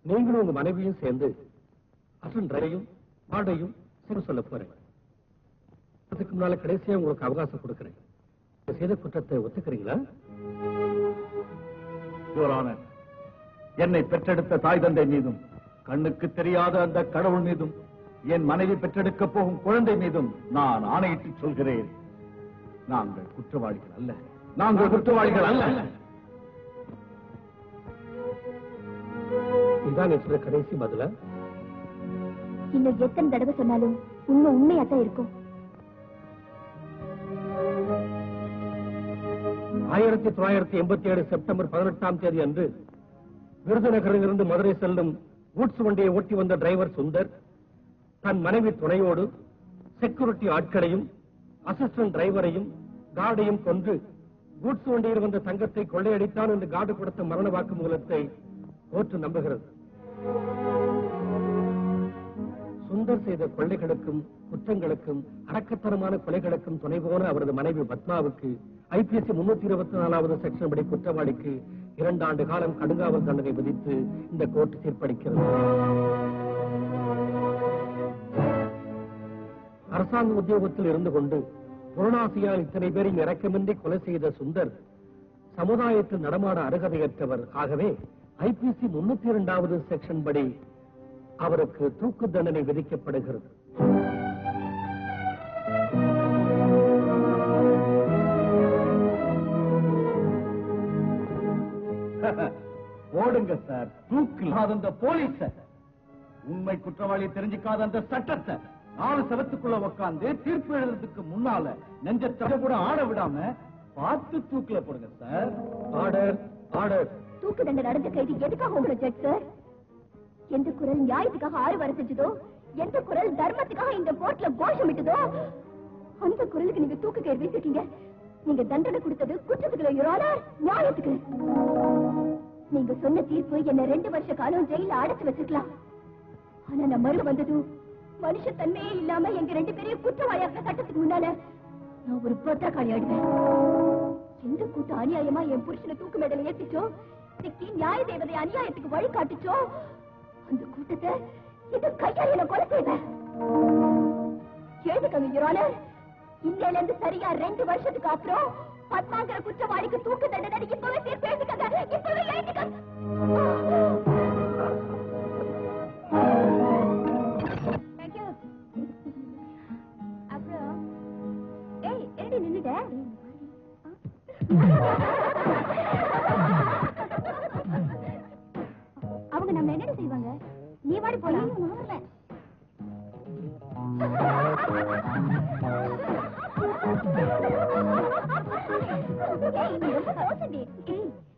நீங்களும் உங்க மனைவியும் சேர்ந்து அசன்றையும் பாடையும் சொல்ல போறேன். அதுக்கு முன்னால கடைசியா உங்களுக்கு அவகாசம் கொடுக்கிறேன். செய்த குற்றத்தை ஒத்துக்கிறீங்களா? என்னை பெற்றெடுத்த தாய் தந்தை மீதும் கண்ணுக்கு தெரியாத அந்த கடவுள் மீதும் என் மனைவி பெற்றெடுக்க போகும் குழந்தை மீதும் நான் ஆணையிட்டு சொல்கிறேன், நாங்கள் குற்றவாளிகள் அல்ல, நாங்கள் குற்றவாளிகள் அல்ல. இதான் சொல்ற கடைசி பதில? இன்னும் எத்தனை தடவை சொன்னாலும் உண்மை உண்மையாத்தான் இருக்கும். 1987 செப்டம்பர் 18ஆம் தேதி அன்று விருதுநகரிலிருந்து மதுரை செல்லும் கூட்ஸ் வண்டியை ஓட்டி வந்த டிரைவர் சுந்தர் தன் மனைவி துணையோடு செக்யூரிட்டி ஆட்களையும் அசிஸ்டன்ட் டிரைவரையும் கார்டையும் கொன்று கூட்ஸ் வண்டியில் வந்த தங்கத்தை கொள்ளையடித்தான் என்று கார்டு கொடுத்த மரண வாக்குமூலத்தை கோர்ட்டு நம்புகிறது. சுந்தர் செய்த கொள்ளைகளுக்கும் குற்றங்களுக்கும் அடக்கத்தரமான கொலைகளுக்கும் துணை போன அவரது மனைவி பத்மாவுக்கு ஐபிசி 324வது செக்ஷன் படி குற்றவாளிக்கு 2 ஆண்டு காலம் கடுங்காவல் தண்டனை விதித்து இந்த கோர்ட் தீர்ப்பளிக்கிறது. அரசாங்க உத்தியோகத்தில் இருந்து கொண்டு பொருளாசையால் இத்தனை பேரின் இரக்கமின்றி கொலை செய்த சுந்தர் சமுதாயத்தில் நடமாட அருகதையற்றவர். ஆகவே ஐபிசி 302வது செக்ஷன் படி அவருக்கு தூக்கு தண்டனை விதிக்கப்படுகிறது. ஓடுங்க சார், தூக்கு அந்த போலீஸ் உண்மை குற்றவாளி தெரிஞ்சுக்காத அந்த சட்டத்தை 4 செவத்துக்குள்ள உட்கார்ந்து தீர்ப்பு எழுதுறதுக்கு முன்னால நெஞ்சத்தை கூட ஆட விடாம பார்த்து தூக்குல போடுங்க சார். Order, order. தூக்கு தண்டனை அடைஞ்ச கைதி எதுக்காக உங்களை ஜட்ஜ் சார்? எந்த குரல் நியாயத்துக்காக ஆறு வர செஞ்சதோ, எந்த குரல் தர்மத்துக்காக இந்த கோர்ட்ல கோஷமிட்டதோ, அந்த குரலுக்கு நீங்க தூக்கு கயிறு வீசிருக்கீங்க. நீங்க தண்டனை கொடுத்தது குற்றத்துக்குள்ள நியாயத்துக்கு. நீங்க சொன்ன தீர்ப்பு என்ன 2 வருஷ காலம் ஜெயில அடைச்சு வச்சிருக்கலாம். ஆனா நான் மறு வந்ததும் மனுஷ தன்மையே இல்லாம எங்க 2 பேரையும் குற்றவாளியாக்க சட்டத்துக்கு முன்னால நான் ஒரு பத்திரக்காளி ஆடுவேன். எந்த கூட்டம் அநியாயமா என் புருஷனை தூக்கு மேடல ஏத்திச்சோ, இன்னைக்கு நியாய தேவதை அநியாயத்துக்கு வழி காட்டுச்சோ, அந்த கூட்டத்தை இந்த கையால கொலை செய்வேன். கேட்டுக்கங்க யுவர் ஆனர், இன்னையில இருந்து சரியா 2 வருஷத்துக்கு அப்புறம் பத்மாங்கிற குற்றவாளிக்கு தூக்கு தண்டனை இப்பவே தீர்ப்பு எழுதிக்கங்க. இப்பவே எழுதிக்கங்க. அப்புறம் ஏடி நின்னுட்ட? அவங்க நம்ம என்ன செய்வாங்க? நீ வாடி போலாம்.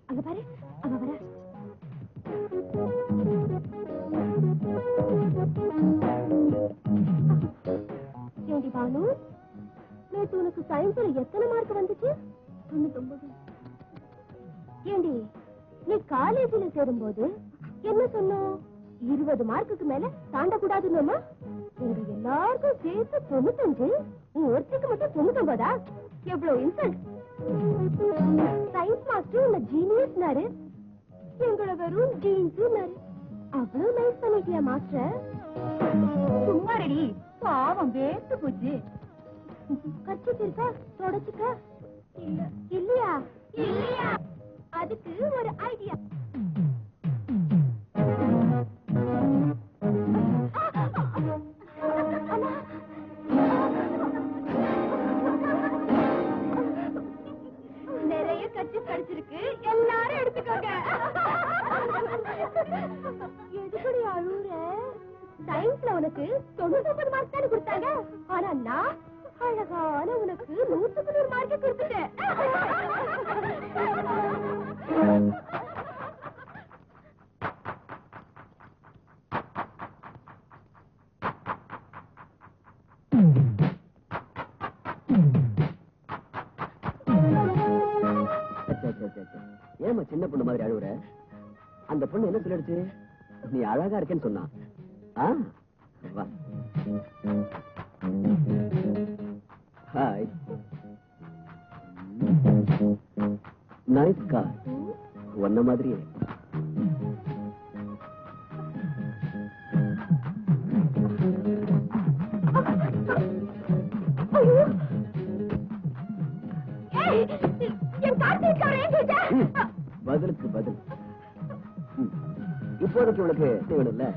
அங்க பாரு, அங்க வர. ஏண்டி பானு, நேற்று உனக்கு சயின்ஸ்ல எத்தனை மார்க் வந்துச்சு? 99. ஏண்டி நீ காலேஜில் சேரும்போது என்ன சொன்னோம்? 20 மார்க்குக்கு மேல தாண்டக்கூடாதுன்னு. உங்க எல்லாருக்கும் சேர்த்து 95, உன் ஒருத்திக்கு மட்டும் 99. எவ்வளவு இன்சல்ட்! சயின்ஸ் மாஸ்டர் உன்னை ஜீனியஸ்னாரு, எங்களை வெறும் ஜீன்ஸ்னாரு. அவ்வளவு நைஸ் பண்ணிட்டியா மாஸ்டர்? சும்மா ரெடி, பாவம் வேஸ்ட் போச்சு. கர்ச்சீஃப் இருக்கா? தொடச்சுக்க. இல்ல. இல்லையா? இல்லையா? அதுக்கு ஒரு ஐடியா. நிறைய கட்சி கிடைச்சிருக்கு, எல்லாரும் எடுத்துக்கோங்க. எதுபடி அழுற? சயின்ஸ்ல உனக்கு 99 மார்க் தானே கொடுத்தாங்க. ஆனா நான் அழகான உனக்கு 100க்கு 100 மார்க் கொடுத்துட்டேன். ஏமா சின்ன பொண்ணு மாதிரி அழுவுற? அந்த பொண்ணு என்ன சொல்லிடுச்சு? நீ அழகா இருக்கேன்னு சொன்னா. Hi, nice car. ஒன்ன மாதிரியே. பதிலுக்கு பதில். இப்போதைக்கு உனக்கு வேணும்ல?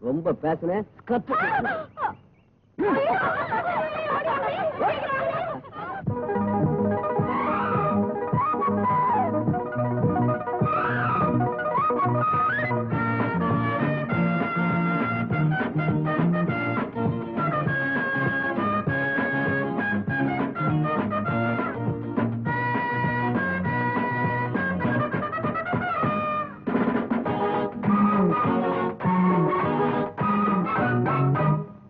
ரொம்ப பேசுன கத்து.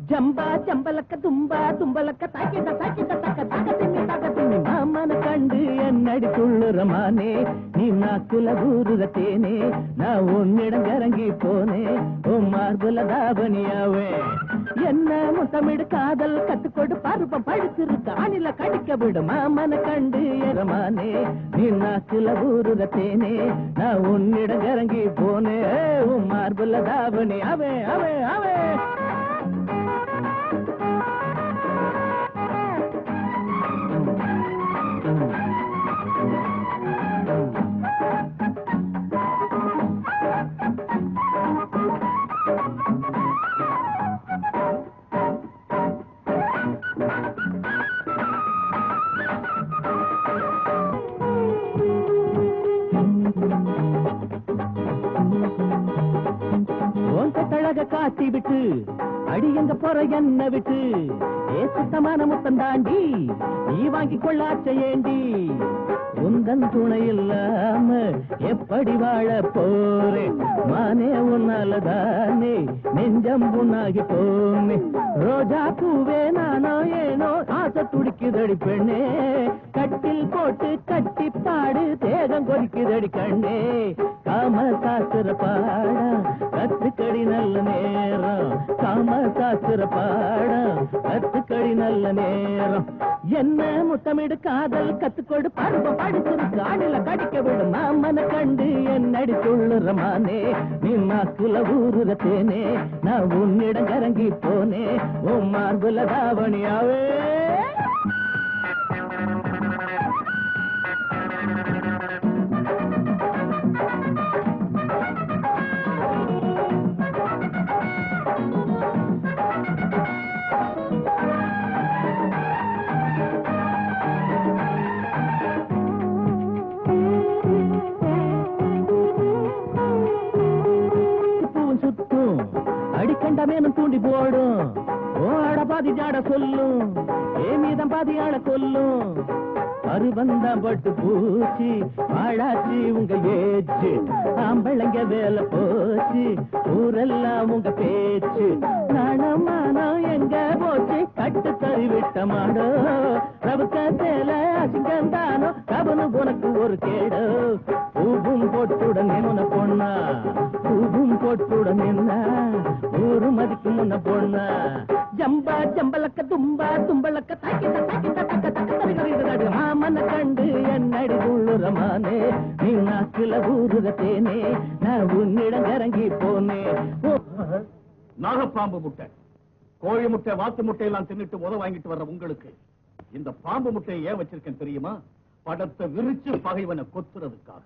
ஜம்பா ஜம்பலக்க தும்பா தும்பலக்க தாக்கிட்ட தாக்கிட்ட தக்க தக்க திம்மி மாமன கண்டு என்னடி துள்ளுறமானே நீ நாக்குல ஊருதத்தேனே நான் உன்னிடம் இறங்கி போனே உன் மார்புல தாவணியாவே என்ன முத்தமிடு காதல் கத்துக்கொடு பருப்பம் படுத்திருக்கு அணில கடிக்க விடு மாமன கண்டு எரமானே நீ நாக்குல ஊருதத்தேனே நான் உன்னிடம் இறங்கி போனே உன் மார்புல தாவணி அவே அவே அவே. காட்டி விட்டு அடி எங்க போற என்ன விட்டு ஏசுத்தமான முத்தம் தாண்டி நீ வாங்கி கொள்ளாச்ச ஏண்டி உந்தன் துணை இல்லாம எப்படி வாழ போறேன் மானே உன்னாலதானே நெஞ்சம் புண்ணாகி போனே ரோஜா பூவே நானோ ஏனோ ஆசை துடிக்குதடி பெண்ணே கட்டில் போட்டு கட்டி பாடு தேகம் கொதிக்குதடி கண்ணே காம சாஸ்திர பாடம் கத்துக்கடி நல்ல நேரம் காம சாஸ்திர பாடம் கத்துக்கடி நல்ல நேரம் என்ன முத்தமிடு காதல் கத்துக்கொடு பருவம் படிச்சிருக்கு அணில கடிக்க விடும் மாமன கண்டு என்னடி துள்ளுறமானே நீ நாக்குல ஊருதத்தேனே நான் உன்னிடம் இறங்கி போனே உன் மார்புல தாவணியாவே. அடிக்கண்டமேனும் தூண்டி போடும் ஓட பாதி ஜாட சொல்லும் ஏ மீதம் பாதி ஆட கொல்லும் பருவந்தம் பட்டு பூச்சி ஆளாச்சி உங்க ஏச்சு ஆம்பளைங்க வேலை போச்சு ஊரெல்லாம் உங்க பேச்சு நாணமானம் எங்க போச்சு கட்டு தறிவிட்ட மாடோ ரவுக்க சேல அசிங்கந்தானோ கவனு உனக்கு ஒரு கேடோ பூவும் போட்டுடன் முன்ன பொண்ணா பூவும் போட்டுடன் என்ன ஊரு மதிக்கு முன்ன பொண்ணா ஜம்பா ஜம்பலக்க தும்பா தும்பலக்க தாக்கிட்ட தாக்கிட்ட தக்க தக்க மாமன கண்டு என்னடி உள்ளுரமானே நீ நாக்குல ஊருதத்தேனே நான் உன்னிடம் இறங்கி போனே. நாகப்பாம்பு முட்டை கோழி முட்டை வாத்து முட்டை எல்லாம் தின்னுட்டு உத வாங்கிட்டு வர்ற உங்களுக்கு இந்த பாம்பு முட்டையை ஏன் வச்சிருக்கேன் தெரியுமா? படத்தை விரிச்சு பகைவனை கொத்துறதுக்காக.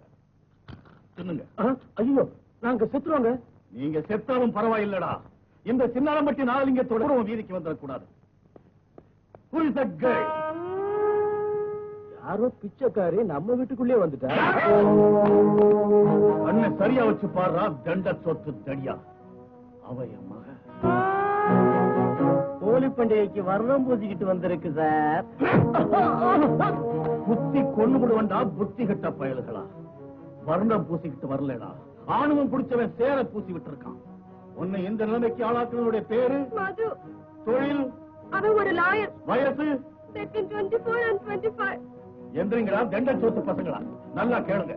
தின்னுங்க. ஐயோ நாங்க செத்துருவாங்க. நீங்க செத்தாலும் பரவாயில்லடா, இந்த சின்னாரம்பட்டி நாகலிங்கத்தோட வீதிக்கு வந்துடக்கூடாது. யாரோ பிச்சைக்காரி நம்ம வீட்டுக்குள்ளே வந்துட்டா. அண்ணன் சரியா வச்சு பாடுறா தண்ட சொத்து தடியா. அவ என் மக ஹோலி பண்டிகைக்கு வர்ணம் பூசிக்கிட்டு வந்திருக்கு சார். புத்தி கொண்டு விடுவண்டா புத்தி கட்ட பயல்களா. வர்ணம் பூசிக்கிட்டு வரலடா, ஆணுவம் பிடிச்சவன் சேர பூசி விட்டு இருக்கான். உன்னை இந்த நிலைமைக்கு ஆளாக்குறவனுடைய பேரு மது. தொழில் அவன் ஒரு லாயர். வயசு 24 and 25. எந்திரிங்களா தண்ட சொத்து பசங்களா, நல்லா கேளுங்க.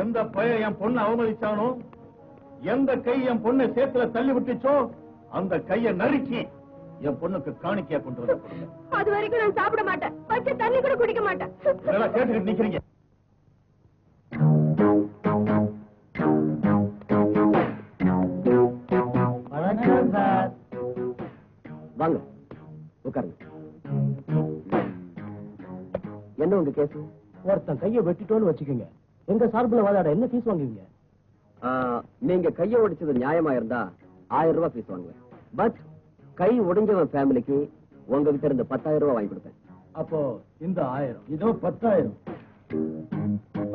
எந்த பையன் என் பொண்ணை அவமதிச்சானோ, எந்த கை என் பொண்ணை சேத்துல தள்ளி விட்டுச்சோ, அந்த கையை நறுக்கி என் பொண்ணுக்கு காணிக்கையா கொண்டு வந்து கொடுங்க. அது வரைக்கும் நான் சாப்பிட மாட்டேன், பச்சை தண்ணி கூட குடிக்க மாட்டேன். இதெல்லாம் கேட்டுக்கிட்டு நிக்கிறீங்க. வாங்க உட்காருங்க. என்ன உங்க கேஸ்? ஒருத்தன் கையை வெட்டிட்டோன்னு வச்சுக்கோங்க, எங்க சார்பில் வாதாட என்ன ஃபீஸ் வாங்குவீங்க? நீங்க கையை ஒடிச்சது நியாயமா இருந்தா 1000 ரூபாய் ஃபீஸ் வாங்குவேன். பட் கை ஒடிஞ்சவன் ஃபேமிலிக்கு உங்ககிட்ட இருந்து 10,000 ரூபாய் வாங்கி கொடுப்பேன். அப்போ இந்த 1000 இதோ 10,000.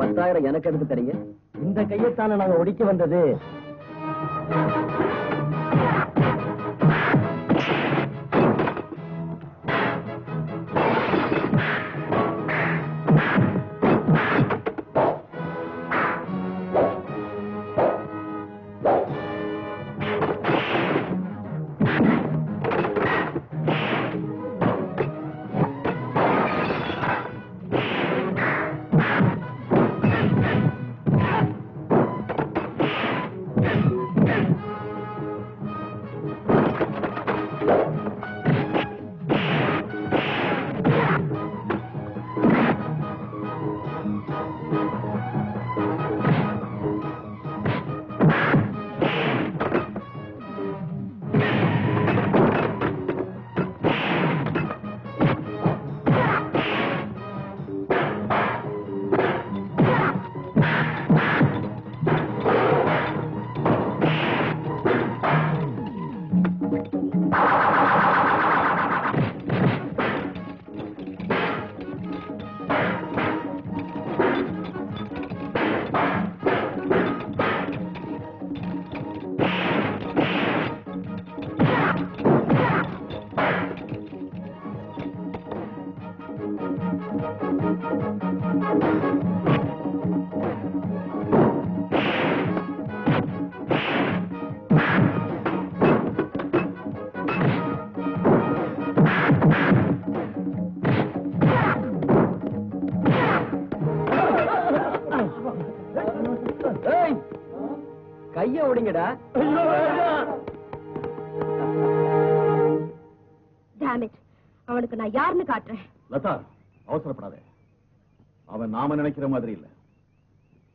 10,000 எனக்கு எதுக்கு தரீங்க? இந்த கையைத்தானே நாங்க ஒடிக்க வந்தது. கைய ஒடிங்கடா. அவனுக்கு நான் யாருன்னு காட்டுறேன். லதா, அவசரப்படாதே. அவன் நாம நினைக்கிற மாதிரி இல்ல.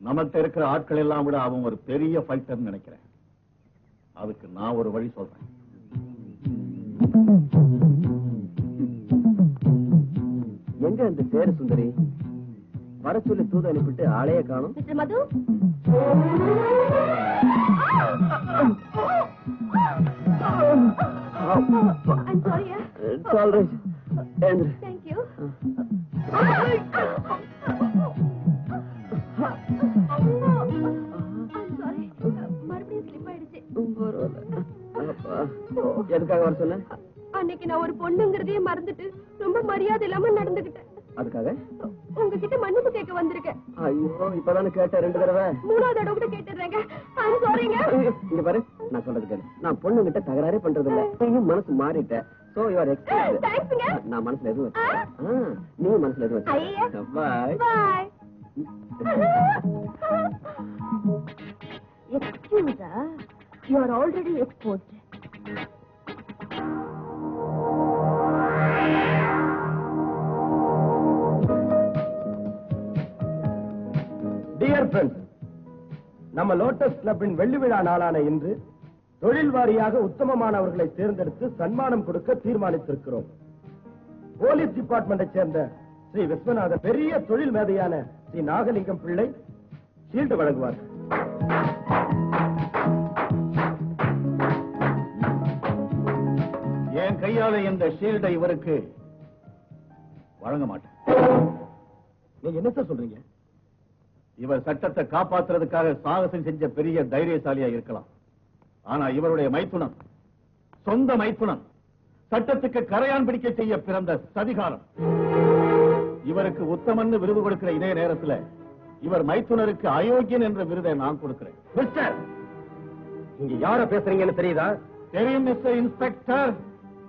நமக்கு இருக்கிற ஆட்கள் எல்லாம் விட அவன் ஒரு பெரிய ஃபைட்டர் நினைக்கிறேன். அதுக்கு நான் ஒரு வழி சொல்றேன். எங்க அந்த சேரு சுந்தரி? வர சொல்லி தூது அனுப்பிட்டு ஆளைய காணும். Mister Madhu, I'm sorry. It's all right. Andrew. Thank you. I'm sorry. மறுபடியும் ஸ்லிப் ஆயிடுச்சு. எதுக்காக வர சொன்ன? அன்னைக்கு நான் ஒரு பொண்ணுங்கிறதையே மறந்துட்டு ரொம்ப மரியாதை இல்லாம நடந்துகிட்டேன். அதுக்காக உங்ககிட்ட மன்னிப்பு கேட்க வந்திருக்கேன். ஐயோ, இப்பதானே கேட்ட 2 தடவை. 3வது தடவை கூட கேட்டுறேங்க. I'm sorryங்க. இங்க பாரு, நான் சொல்றது கேளு. நான் பொண்ணுகிட்ட தகராறே பண்றது இல்ல. நீயும் மனசு மாறிட்ட. So you are excused. தேங்க்ஸ்ங்க. நான் மனசுல எதுவும் வச்சேன். நீ மனசுல எதுவும் வச்சேன். Bye. Bye. Excuse, you are already exposed. Dear friends, நம்ம லோட்டஸ் கிளப்பின் வெள்ளி விழா நாளான இன்று தொழில் வாரியாக உத்தமமானவர்களை தேர்ந்தெடுத்து சன்மானம் கொடுக்க தீர்மானித்திருக்கிறோம். போலீஸ் டிபார்ட்மெண்டை சேர்ந்த ஸ்ரீ விஸ்வநாதன், பெரிய தொழில் மேதையான ஸ்ரீ நாகலிங்கம் பிள்ளை ஷீல்டு வழங்குவார். என் கையால இந்த ஷீல்டை இவருக்கு வழங்க மாட்டேன். நீங்க என்ன சார் சொல்றீங்க? இவர் சட்டத்தை காப்பாற்றுறதுக்காக சாகசம் செஞ்ச பெரிய தைரியசாலியா இருக்கலாம். ஆனா இவருடைய மைத்துனன், சொந்த மைத்துனன், சட்டத்துக்கு கரையான் பிடிக்க செய்ய பிறந்த சதிகாரம். இவருக்கு உத்தமன்னு விருது கொடுக்கிற இதே நேரத்தில் இவர் மைத்துனருக்கு அயோக்கியன் என்ற விருதை நான் கொடுக்கிறேன். மிஸ்டர், நீங்க யார பேசுறீங்கன்னு தெரியுதா? தெரியும் மிஸ்டர் இன்ஸ்பெக்டர்.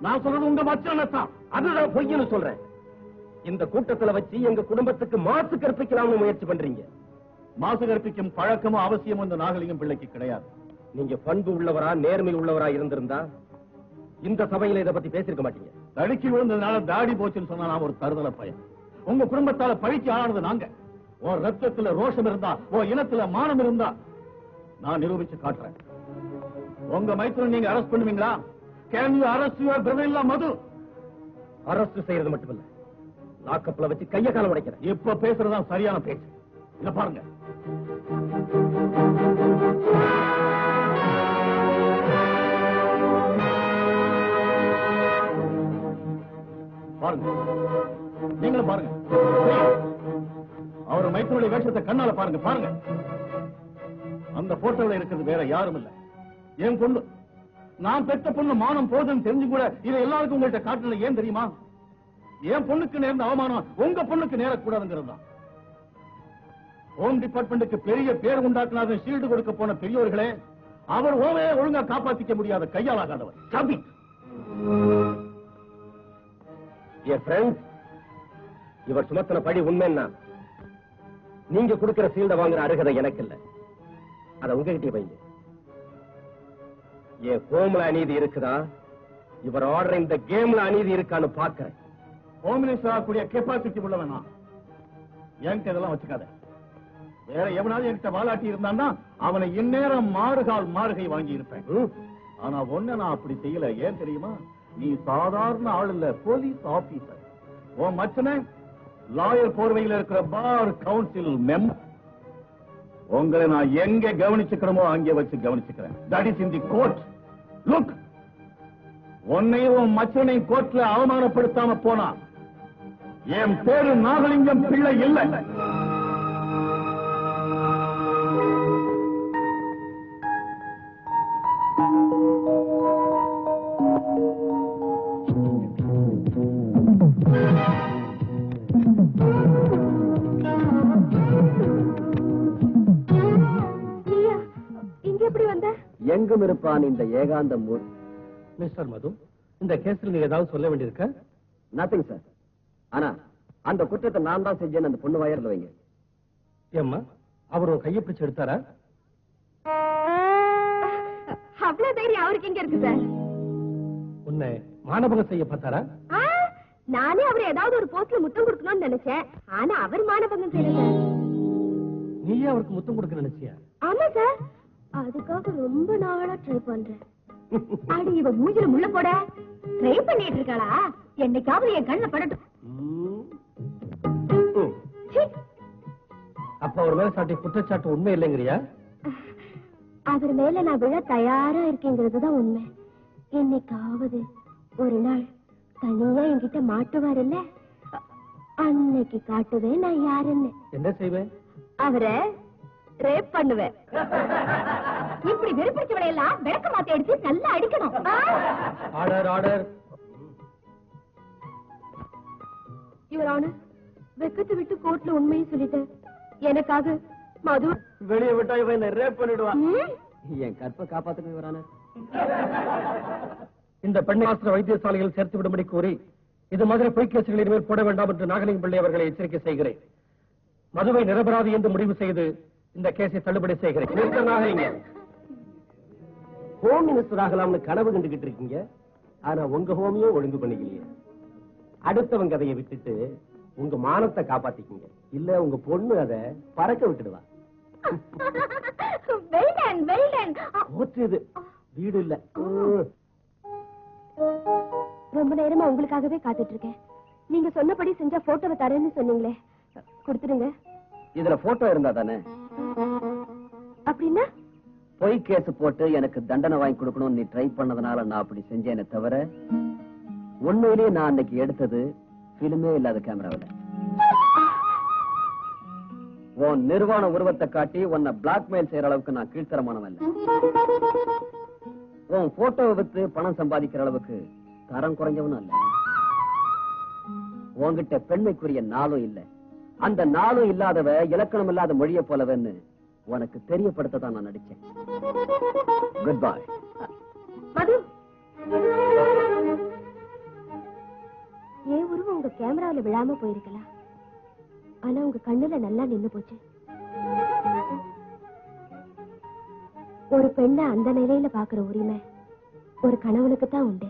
நான் சொல்றது உங்க மச்சானத்தான். அதுதான் பொய்ன்னு சொல்றேன். இந்த கூட்டத்துல வச்சு எங்க குடும்பத்துக்கு மாசு கற்பிக்கலாம்னு முயற்சி பண்றீங்க. மாசு கற்பிக்கும் பழக்கமும் அவசியமும் இந்த நாகலிங்கம் பிள்ளைக்கு கிடையாது. நீங்க பண்பு உள்ளவரா, நேர்மை உள்ளவரா இருந்திருந்தா இந்த சபையில இதை பத்தி பேசிருக்க மாட்டீங்க. தடுக்கி விழுந்ததுனால தாடி போச்சுன்னு சொன்னா நான் ஒரு தருதல பையன். உங்க குடும்பத்தால பழிச்சு ஆனது நாங்க. உன் ரத்தத்துல ரோஷம் இருந்தா, உன் இனத்துல மானம் இருந்தா நான் நிரூபிச்சு காட்டுறேன். உங்க மைத்துனன் நீங்க அரெஸ்ட் பண்ணுவீங்களா? Can you arrest your brother-in-law மது? அரசு செய்யறது மட்டுமல்ல, லாக்கப்ல வச்சு கைய கால உடைக்கிறேன். இப்ப பேசுறதுதான் சரியான பேச்சு. இத பாருங்க. பாருங்க, நீங்களும் பாருங்க. அவர் மைத்திரோட வேஷத்தை கண்ணால பாருங்க. பாருங்க, அந்த போட்டோல இருக்கிறது வேற யாரும் இல்ல, என் பொண்ணு. நான் பெற்ற பொண்ணு மானம் போதுன்னு தெரிஞ்சு கூட இதை எல்லாருக்கும் உங்கள்கிட்ட காட்டல. ஏன் தெரியுமா? என் பொண்ணுக்கு நேர்ந்த அவமானம் உங்க பொண்ணுக்கு நேரக்கூடாதுங்கிறது தான். ஹோம் டிபார்ட்மெண்ட்டுக்கு பெரிய பேர் உண்டாக்குனாத ஷீல்டு கொடுக்க போன பெரியவர்களே, அவர் ஓவையே ஒழுங்கா காப்பாத்திக்க முடியாத கையாளாகாதவர். கபி என் ஃப்ரெண்ட்ஸ், இவர் சுமத்தின பழி உண்மைன்னா நீங்க கொடுக்கிற சீல்ட வாங்குற அருகதை எனக்கு இல்ல. அத உங்ககிட்டே வைங்க. என் ஹோம்ல அநீதி இருக்குதா, இவர் ஆர்டர் இந்த கேம்ல அநீதி இருக்கான்னு பாக்குறேன். ஹோம் மினிஸ்டர் ஆகக்கூடிய கெப்பாசிட்டி உள்ளவனா என்கிட்ட இதெல்லாம் வச்சுக்காத. வேற எவனாவது என்கிட்ட வாலாட்டி இருந்தான்னா அவனை இந்நேரம் மாறுகை வாங்கி இருப்பேன். ஆனா ஒண்ணு நான் அப்படி செய்யல. ஏன் தெரியுமா? நீ சாதாரண ஆள் இல்ல, போலீஸ் ஆபீசர். உன் மச்சனை லாயர் போர்வையில் இருக்கிற பார் கவுன்சில் மெம்பர். உங்களை நான் எங்க கவனிச்சுக்கிறோமோ அங்கே வச்சு கவனிச்சுக்கிறேன். That is in the court. Look, உன்னையும் உன் மச்சனையும் கோர்ட்ல அவமானப்படுத்தாம போனா என் பேரு நாகலிங்கம் பிள்ளை இல்லை. எங்கும் இருப்பான் இந்த ஏகாந்த மூர். மிஸ்டர் மது, இந்த கேஸ்ல நீங்க ஏதாவது சொல்ல வேண்டியிருக்க? Nothing sir. ஆனா அந்த குற்றத்தை நான் தான் செஞ்சேன்னு அந்த பொண்ணு வாயர்ல வைங்க. ஏம்மா, அவர் ஒரு கையை பிடிச்சு எடுத்தாரா? அவ்வளவு தைரியம் அவருக்கு எங்க இருக்கு சார்? உன்னை மானபங்கம் செய்ய பார்த்தாரா? நானே அவர் ஏதாவது ஒரு போஸ்ட்ல முத்தம் கொடுக்கணும்னு நினைச்சேன். ஆனா அவர் மானபங்கம் செய்யல. நீயே அவருக்கு முத்தம் கொடுக்க நினைச்சியா? ஆமா சார், அதுக்காக ரொம்ப நாளா ட்ரை பண்றேன். அடி இவ மூஞ்சில முள்ள போட ட்ரை பண்ணிட்டு இருக்காளா? என்னைக்காவது என் கண்ணுல படட்டும். அப்ப அவர் மேல சாட்டி குற்றச்சாட்டு உண்மை இல்லைங்கிறியா? அவர் மேல நான் விழ தயாரா இருக்கேங்கிறதுதான் உண்மை. என்னைக்காவது ஒரு நாள் தனியா என்கிட்ட மாட்டுவார் இல்ல, அன்னைக்கு காட்டுவேன் நான் யாருன்னு. என்ன செய்வேன்? அவரை ரேப் பண்ணுவேன். இப்படி வெறுப்பிடிச்சவளை எல்லாம் விளக்க மாத்தி அடிச்சு நல்லா அடிக்கணும். Order order. யுவர் ஆனர், வெக்கத்தை விட்டு கோர்ட்ல உண்மையை சொல்லிட்டேன். எனக்காக மது வெளியே விட்டா இவன் ரேப் பண்ணிடுவான். என் கற்பை காப்பாத்துக்கு யுவர் ஆனர். இந்த பெண்ணை ஆஸ்திர வைத்தியசாலையில் சேர்த்து விடும்படி கூறி இது மாதிரி பொய் கேசுகளின் மேல் போட வேண்டாம் என்று நாகலிங்கம் பிள்ளை அவர்களை எச்சரிக்கை செய்கிறேன். மதுவை நிரபராதி என்று முடிவு செய்து இந்த கேஸை தள்ளுபடி செய்கிறேன். ஹோம் மினிஸ்டர் ஆகலாம்னு கனவு கண்டுகிட்டு இருக்கீங்க. ஆனா உங்க ஹோமியும் ஒழுங்கு பண்ணிக்கலையே. அடுத்தவங்க அதையை விட்டுட்டு உங்க மானத்தை காப்பாத்திக்கீங்க. இல்ல உங்க பொண்ணு அதை பறக்க விட்டுடுவா. இது வீடு இல்ல. ரொம்ப நேரமா உங்களுக்காகவே காத்துட்டு இருக்கேன். நீங்க சொன்னபடி செஞ்சா போட்டோவை தரேன்னு சொன்னீங்களே, கொடுத்துருங்க. இதுல போட்டோ இருந்தா தானே? அப்படின்னா பொய் கேஸ் போட்டு எனக்கு தண்டனை வாங்கி கொடுக்கணும் நீ ட்ரை பண்ணதுனால நான் அப்படி செஞ்சேனே தவிர உண்மையிலேயே நான் அன்னைக்கு எடுத்தது பிலிமே இல்லாத கேமராவில். உன் நிர்வாண உருவத்தை காட்டி உன்னை பிளாக்மெயில் செய்யற அளவுக்கு நான் கீழ்த்தரமானவன் இல்ல. உன் போட்டோவை வித்து பணம் சம்பாதிக்கிற அளவுக்கு தரம் குறைஞ்சவனும் இல்ல. உன்கிட்ட பெண்மைக்குரிய நாளும் இல்ல. அந்த நாளும் இல்லாதவ இலக்கணம் இல்லாத மொழியை போலவன்னு உனக்கு தெரியப்படுத்த தான் நான் நடிச்சேன். Good bye. மது, ஏன் உருவம் உங்க கேமராவில விழாம போயிருக்கலாம். ஆனா உங்க கண்ணுல நல்லா நின்னு போச்சு. ஒரு பெண்ணை அந்த நிலையில பாக்குற உரிமை ஒரு கணவனுக்கு தான் உண்டு.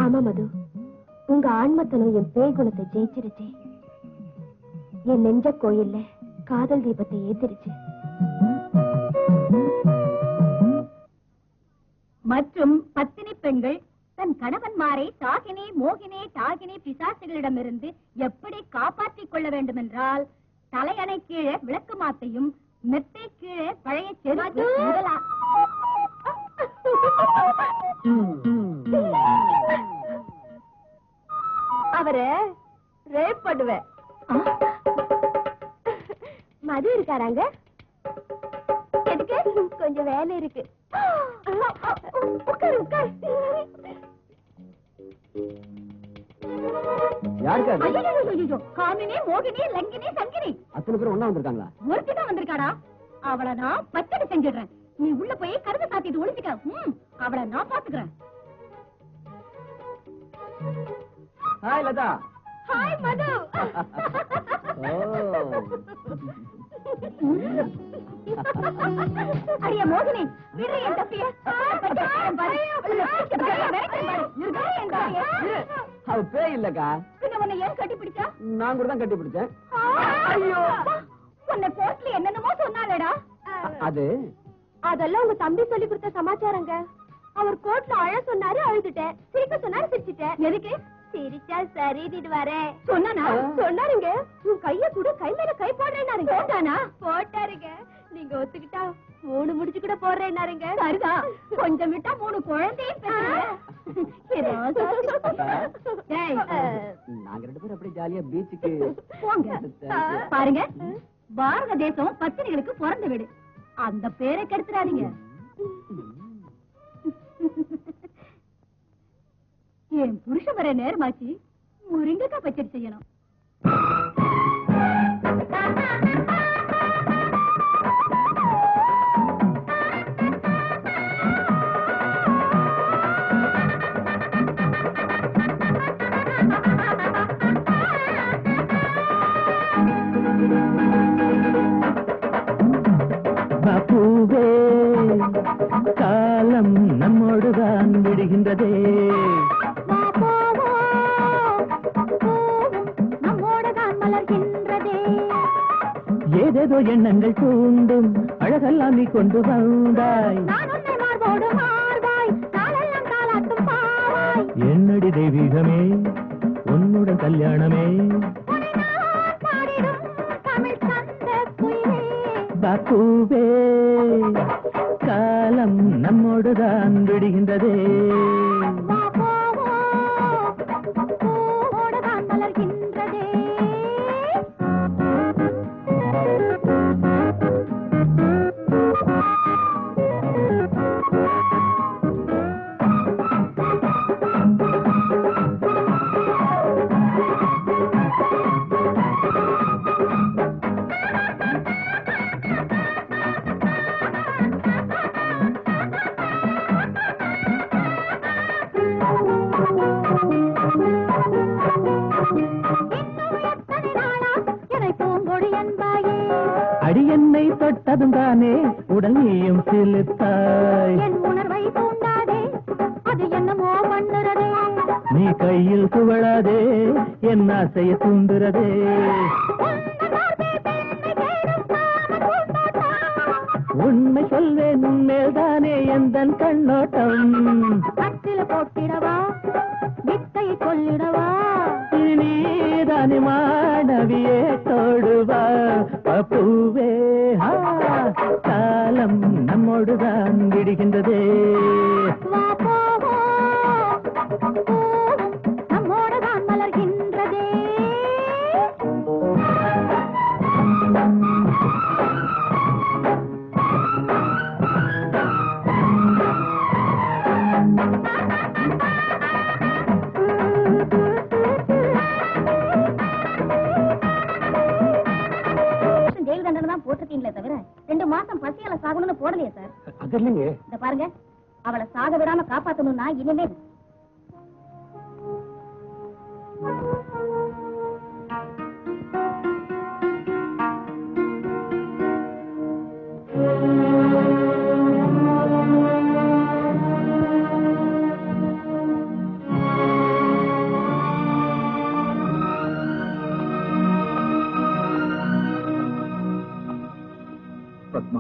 ஆமா மது, உங்க ஆன்மத்தனம் என் பேய் குணத்தை ஜெயிச்சிருச்சு. என் நெஞ்ச கோயில்ல காதல் தீபத்தை ஏத்திருச்சு. மற்றும் பத்தினி பெண்கள் தன் கணவன்மாரை தாகினி மோகினி டாகினி பிசாசுகளிடமிருந்து எப்படி காப்பாற்றிக் கொள்ள வேண்டும் என்றால் தலையணை கீழே விளக்கு மாத்தையும் மெத்தை கீழே பழைய செருப்பு அவரை ரேப் பண்ணுவேன். மது இருக்காராங்க? எதுக்கு? கொஞ்சம் வேலை இருக்கு. உட்காரு உட்காரு. காமினி மோகினி லங்கினி சங்கினி அத்தனை பேர் ஒண்ணா வந்திருக்காங்களா? ஒருத்திதான் வந்திருக்காடா. அவளை நான் பச்சடி செஞ்சிடுறேன். நீ உள்ள போய் கருது சாத்திட்டு ஒளிஞ்சுக்க. அவளை நான் பாத்துக்கிறேன். ஹாய் லதா. ஹாய் மது. அடியே மோகினி, விடு என் தப்பிய. அவ பேய் இல்லக்கா. பின்ன உன்னை ஏன் கட்டி பிடிச்சா? நான் கூட தான் கட்டி பிடிச்சேன். ஐயோ, உன்னை கோர்ட்ல என்னென்னமோ சொன்னாலேடா. அதெல்லாம் உங்க தம்பி சொல்லி கொடுத்த சமாச்சாரங்க. அவர் கோர்ட்ல அழ சொன்னாரு, அழுதுட்டேன். சிரிக்க சொன்னாரு, சிரிச்சிட்டேன். எதுக்கு? சிரிச்சா சரிட்டு வரேன் சொன்னானா? சொன்னாருங்க. உன் கைய கூட கை மேல கை போடுறேன்னாருங்க. போட்டானா? போட்டாருங்க. நீங்க ஒத்துக்கிட்டா 3 முடிச்சு கூட போடுறேன்னாருங்க. சரிதான், கொஞ்சம் விட்டா 3 குழந்தையும் நாங்க 2 பேரும் அப்படியே ஜாலியா பீச்சுக்கு போங்க. பாருங்க, பாரத தேசம் பத்திரிகளுக்கு பிறந்த வீடு. அந்த பேரை கெடுத்துறாதீங்க. என் புருஷன் வர நேரமாச்சு. முருங்கக்காய் பச்சடி செய்யணும். பூவே காலம் நம்மோடுதான் விடுகின்றதே. ஏதேதோ எண்ணங்கள் தூண்டும் அழகெல்லாம் நீ கொண்டு வந்தாய். என்னடி தெய்வீகமே உன்னுடன் கல்யாணமே. பாப்பூவே காலம் நம்மோடுதான் விடுகின்றதே. அடி என்னை தொட்டதும் தானே உடல் நீயும் சிலிர்த்தாய். நீ கையில் துவளாதே என் ஆசையை தூண்டுறதே. உண்மை சொல்வேன் உன்மேல் தானே எந்தன் கண்ணோட்டம். போட்டிடவா வித்தையை கொள்ளிடவா நீதானே மாணவியே தோடுவா. பூவே காலம் நம்மோடுதான் விடுகின்றதே. நம்மோடுதான் மலர்கின்றதே. ஜெயில் தண்டனை தான் போட்டிருக்கீங்களே தவிர 2 மாசம் பசியால சாகணும்னு போடலையே சார். அது இல்லைங்க. இந்த பாருங்க, அவளை சாக விடாம காப்பாத்தணும்னா இனிமே பத்மா,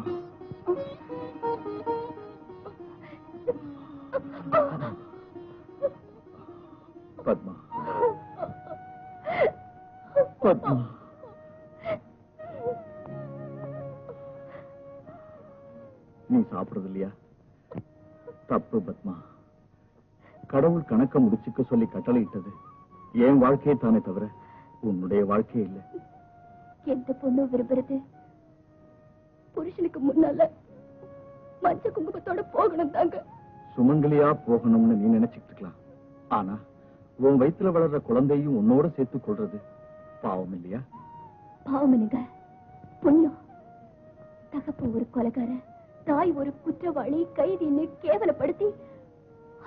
நீ சாப்பிடுறது இல்லையா? தப்பு பத்மா. கடவுள் கணக்க முடிச்சுக்க சொல்லி கட்டளையிட்டது என் வாழ்க்கையே தானே தவிர உன்னுடைய வாழ்க்கையே இல்லை. எந்த பொண்ணு விரும்புறது புருஷனுக்கு முன்னால மஞ்ச குங்குமத்தோட போகணும் தாங்க. சுமங்கலியா போகணும்னு நீ நினைச்சுட்டு இருக்கலாம். ஆனா உன் வயிற்றுல வளர்ற குழந்தையும் உன்னோட சேர்த்துக் கொள்றது பாவம் இல்லையா? பாவம் என்னங்க, புண்ணியம். தகப்ப ஒரு கொலைகார, தாய் ஒரு குற்றவாளி, கைதின்னு கேவலப்படுத்தி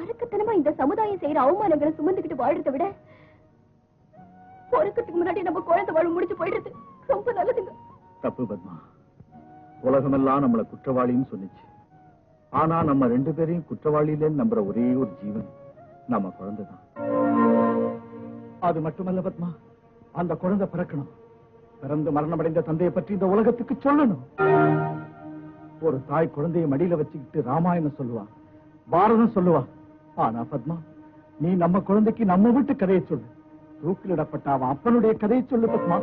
அரக்கத்தனமா இந்த சமுதாயம் செய்யற அவமானங்களை சுமந்துக்கிட்டு வாழ்றதை விட பொறுக்கிறதுக்கு முன்னாடி நம்ம குழந்தை வாழ முடிச்சு போயிடுறது ரொம்ப நல்லதுங்க. தப்பு பத்மா. உலகமெல்லாம் நம்மள குற்றவாளின்னு சொன்னிச்சு. ஆனா நம்ம 2 பேரையும் குற்றவாளியிலேன்னு நம்புற ஒரே ஒரு ஜீவன் நம்ம குழந்தைதான். அது மட்டுமல்ல பத்மா, அந்த குழந்தை பிறக்கணும். பிறந்து மரணமடைந்த தந்தையை பற்றி இந்த உலகத்துக்கு சொல்லணும். ஒரு தாய் குழந்தையை மடியில வச்சுக்கிட்டு ராமாயணம் சொல்லுவா, பாரதம் சொல்லுவா. ஆனா பத்மா, நீ நம்ம குழந்தைக்கு நம்ம வீட்டு கதையை சொல்லு. தூக்கிலிடப்பட்ட அவன் அப்பனுடைய கதையை சொல்லு பத்மா.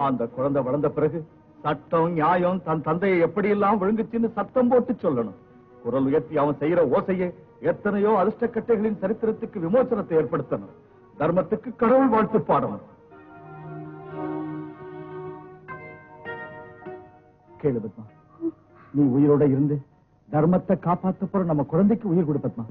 அந்த குழந்தை வளர்ந்த பிறகு சட்டம் நியாயம் தன் தந்தையை எப்படியெல்லாம் விழுங்குச்சுன்னு சத்தம் போட்டு சொல்லணும். குரல் உயர்த்தி அவன் செய்யற ஓசையை எத்தனையோ அதிர்ஷ்டக்கட்டைகளின் சரித்திரத்துக்கு விமோசனத்தை ஏற்படுத்தணும். தர்மத்துக்கு கடவுள் வாழ்த்து பாடணும். கேளு பத்மா, நீ உயிரோட இருந்து தர்மத்தை காப்பாத்த போற நம்ம குழந்தைக்கு உயிர் கொடு பத்மா.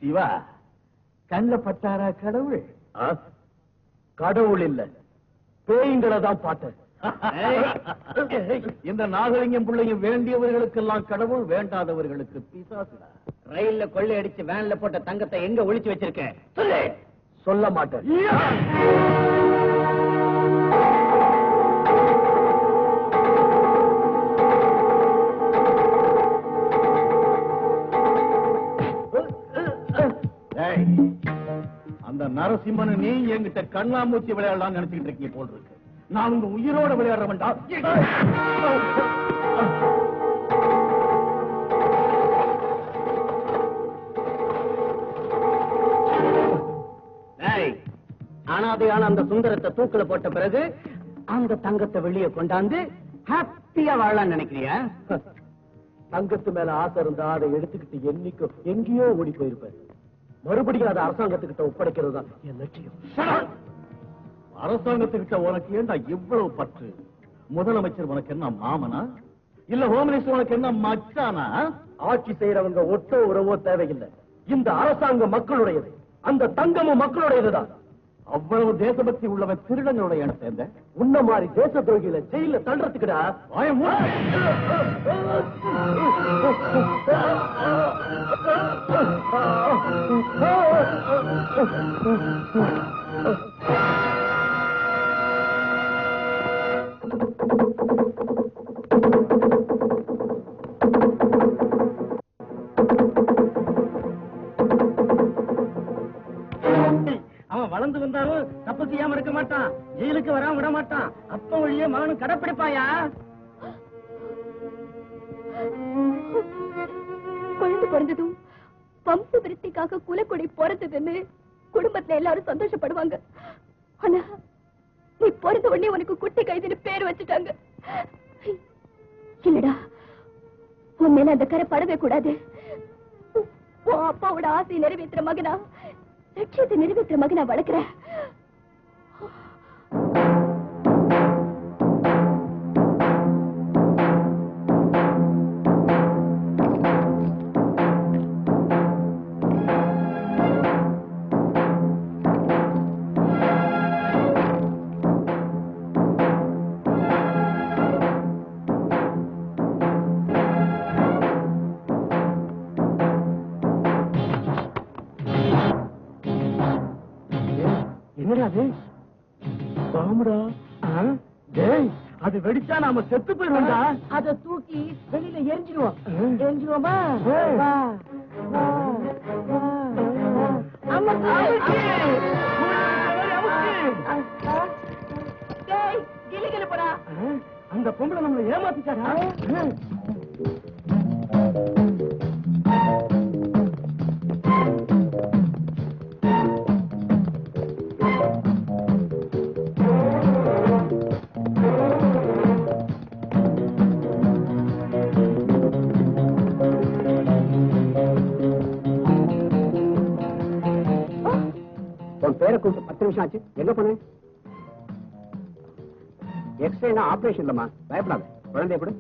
சிவா, கண்ல பட்டாரா கடவுள்? கடவுள் இல்ல, பேய்களை தான் பார்த்தேன். இந்த நாகலிங்கம் பிள்ளைங்க வேண்டியவர்களுக்கெல்லாம் கடவுள், வேண்டாதவர்களுக்கு பிசாசுடா. ரயில்ல கொள்ளை அடிச்சு வேன்ல போட்ட தங்கத்தை எங்க ஒளிச்சு வச்சிருக்க? சொல்ல மாட்டேன். அந்த நரசிம்மன் நீ என்கிட்ட கண்ணாமூச்சி விளையாடலாம் நினைச்சுக்கிட்டு இருக்கீங்க போல் இருக்கு. நான் உங்க உயிரோட விளையாட வேண்டாம். அனாதையான அந்த சுந்தரத்தை தூக்குல போட்ட பிறகு அந்த தங்கத்தை வெளியே கொண்டாந்து ஹாப்பியா வாழலாம் நினைக்கிறியா? தங்கத்து மேல ஆசை இருந்தா அதை எடுத்துக்கிட்டு என்னைக்கோ எங்கேயோ ஓடி போயிருப்பாரு. மறுபடியும் அதை அரசாங்கத்துக்கிட்ட ஒப்படைக்கிறது தான் என் லட்சியம். அரசாங்கத்துக்கிட்ட உனக்கு ஏண்டா இவ்வளவு பற்று? முதலமைச்சர் உனக்கு என்ன மாமனா? இல்ல ஹோம் மினிஸ்டர் உனக்கு என்ன மச்சானா? ஆட்சி செய்யறவங்க ஒட்டோ உறவோ தேவையில்லை. இந்த அரசாங்கம் மக்களுடையது, அந்த தங்கமும் மக்களுடையதுதான். அவ்வளவு தேசபக்தி உள்ளவன் திருடங்களுடைய இடம் சேர்ந்த உன்ன மாதிரி தேச துரோகிகளை ஜெயில தள்ளுறதுக்குடா. அவன் வளர்ந்து வந்தாலும் தப்பு செய்யாம இருக்க மாட்டான், ஜெயிலுக்கு வராம விட மாட்டான். அப்ப வழியே மகனும் கடைப்பிடிப்பாயா? குழந்தை பிறந்ததும் வம்ச விருத்திக்காக குலக்கொடி பிறந்ததுன்னு குடும்பத்துல எல்லாரும் சந்தோஷப்படுவாங்க. ஆனா நீ பிறந்த உடனே உனக்கு குட்டி கைதுன்னு பேர் வச்சுட்டாங்க. இல்லடா, உன் மேல அந்த கரை படவே கூடாது. உன் அப்பாவோட ஆசையை நிறைவேற்றுற மகனா, லட்சியத்தை நிறைவேற்றுற மகனா வளர்க்கிற. அது வெடிச்சா நாம செத்து போயிருவோம்டா. அதை தூக்கி வெளியில எரிஞ்சிடுவோம். எரிஞ்சிடுவோமா? அந்த பொம்பளை நம்மளை ஏமாத்திட்டாரா? பேரை கூப்பிட்டு 10 நிமிஷம் ஆச்சு. எங்க போன? எக்ஸ்ரேனா ஆபரேஷன் இல்லம்மா, பயப்படாத. குழந்தை எப்படி?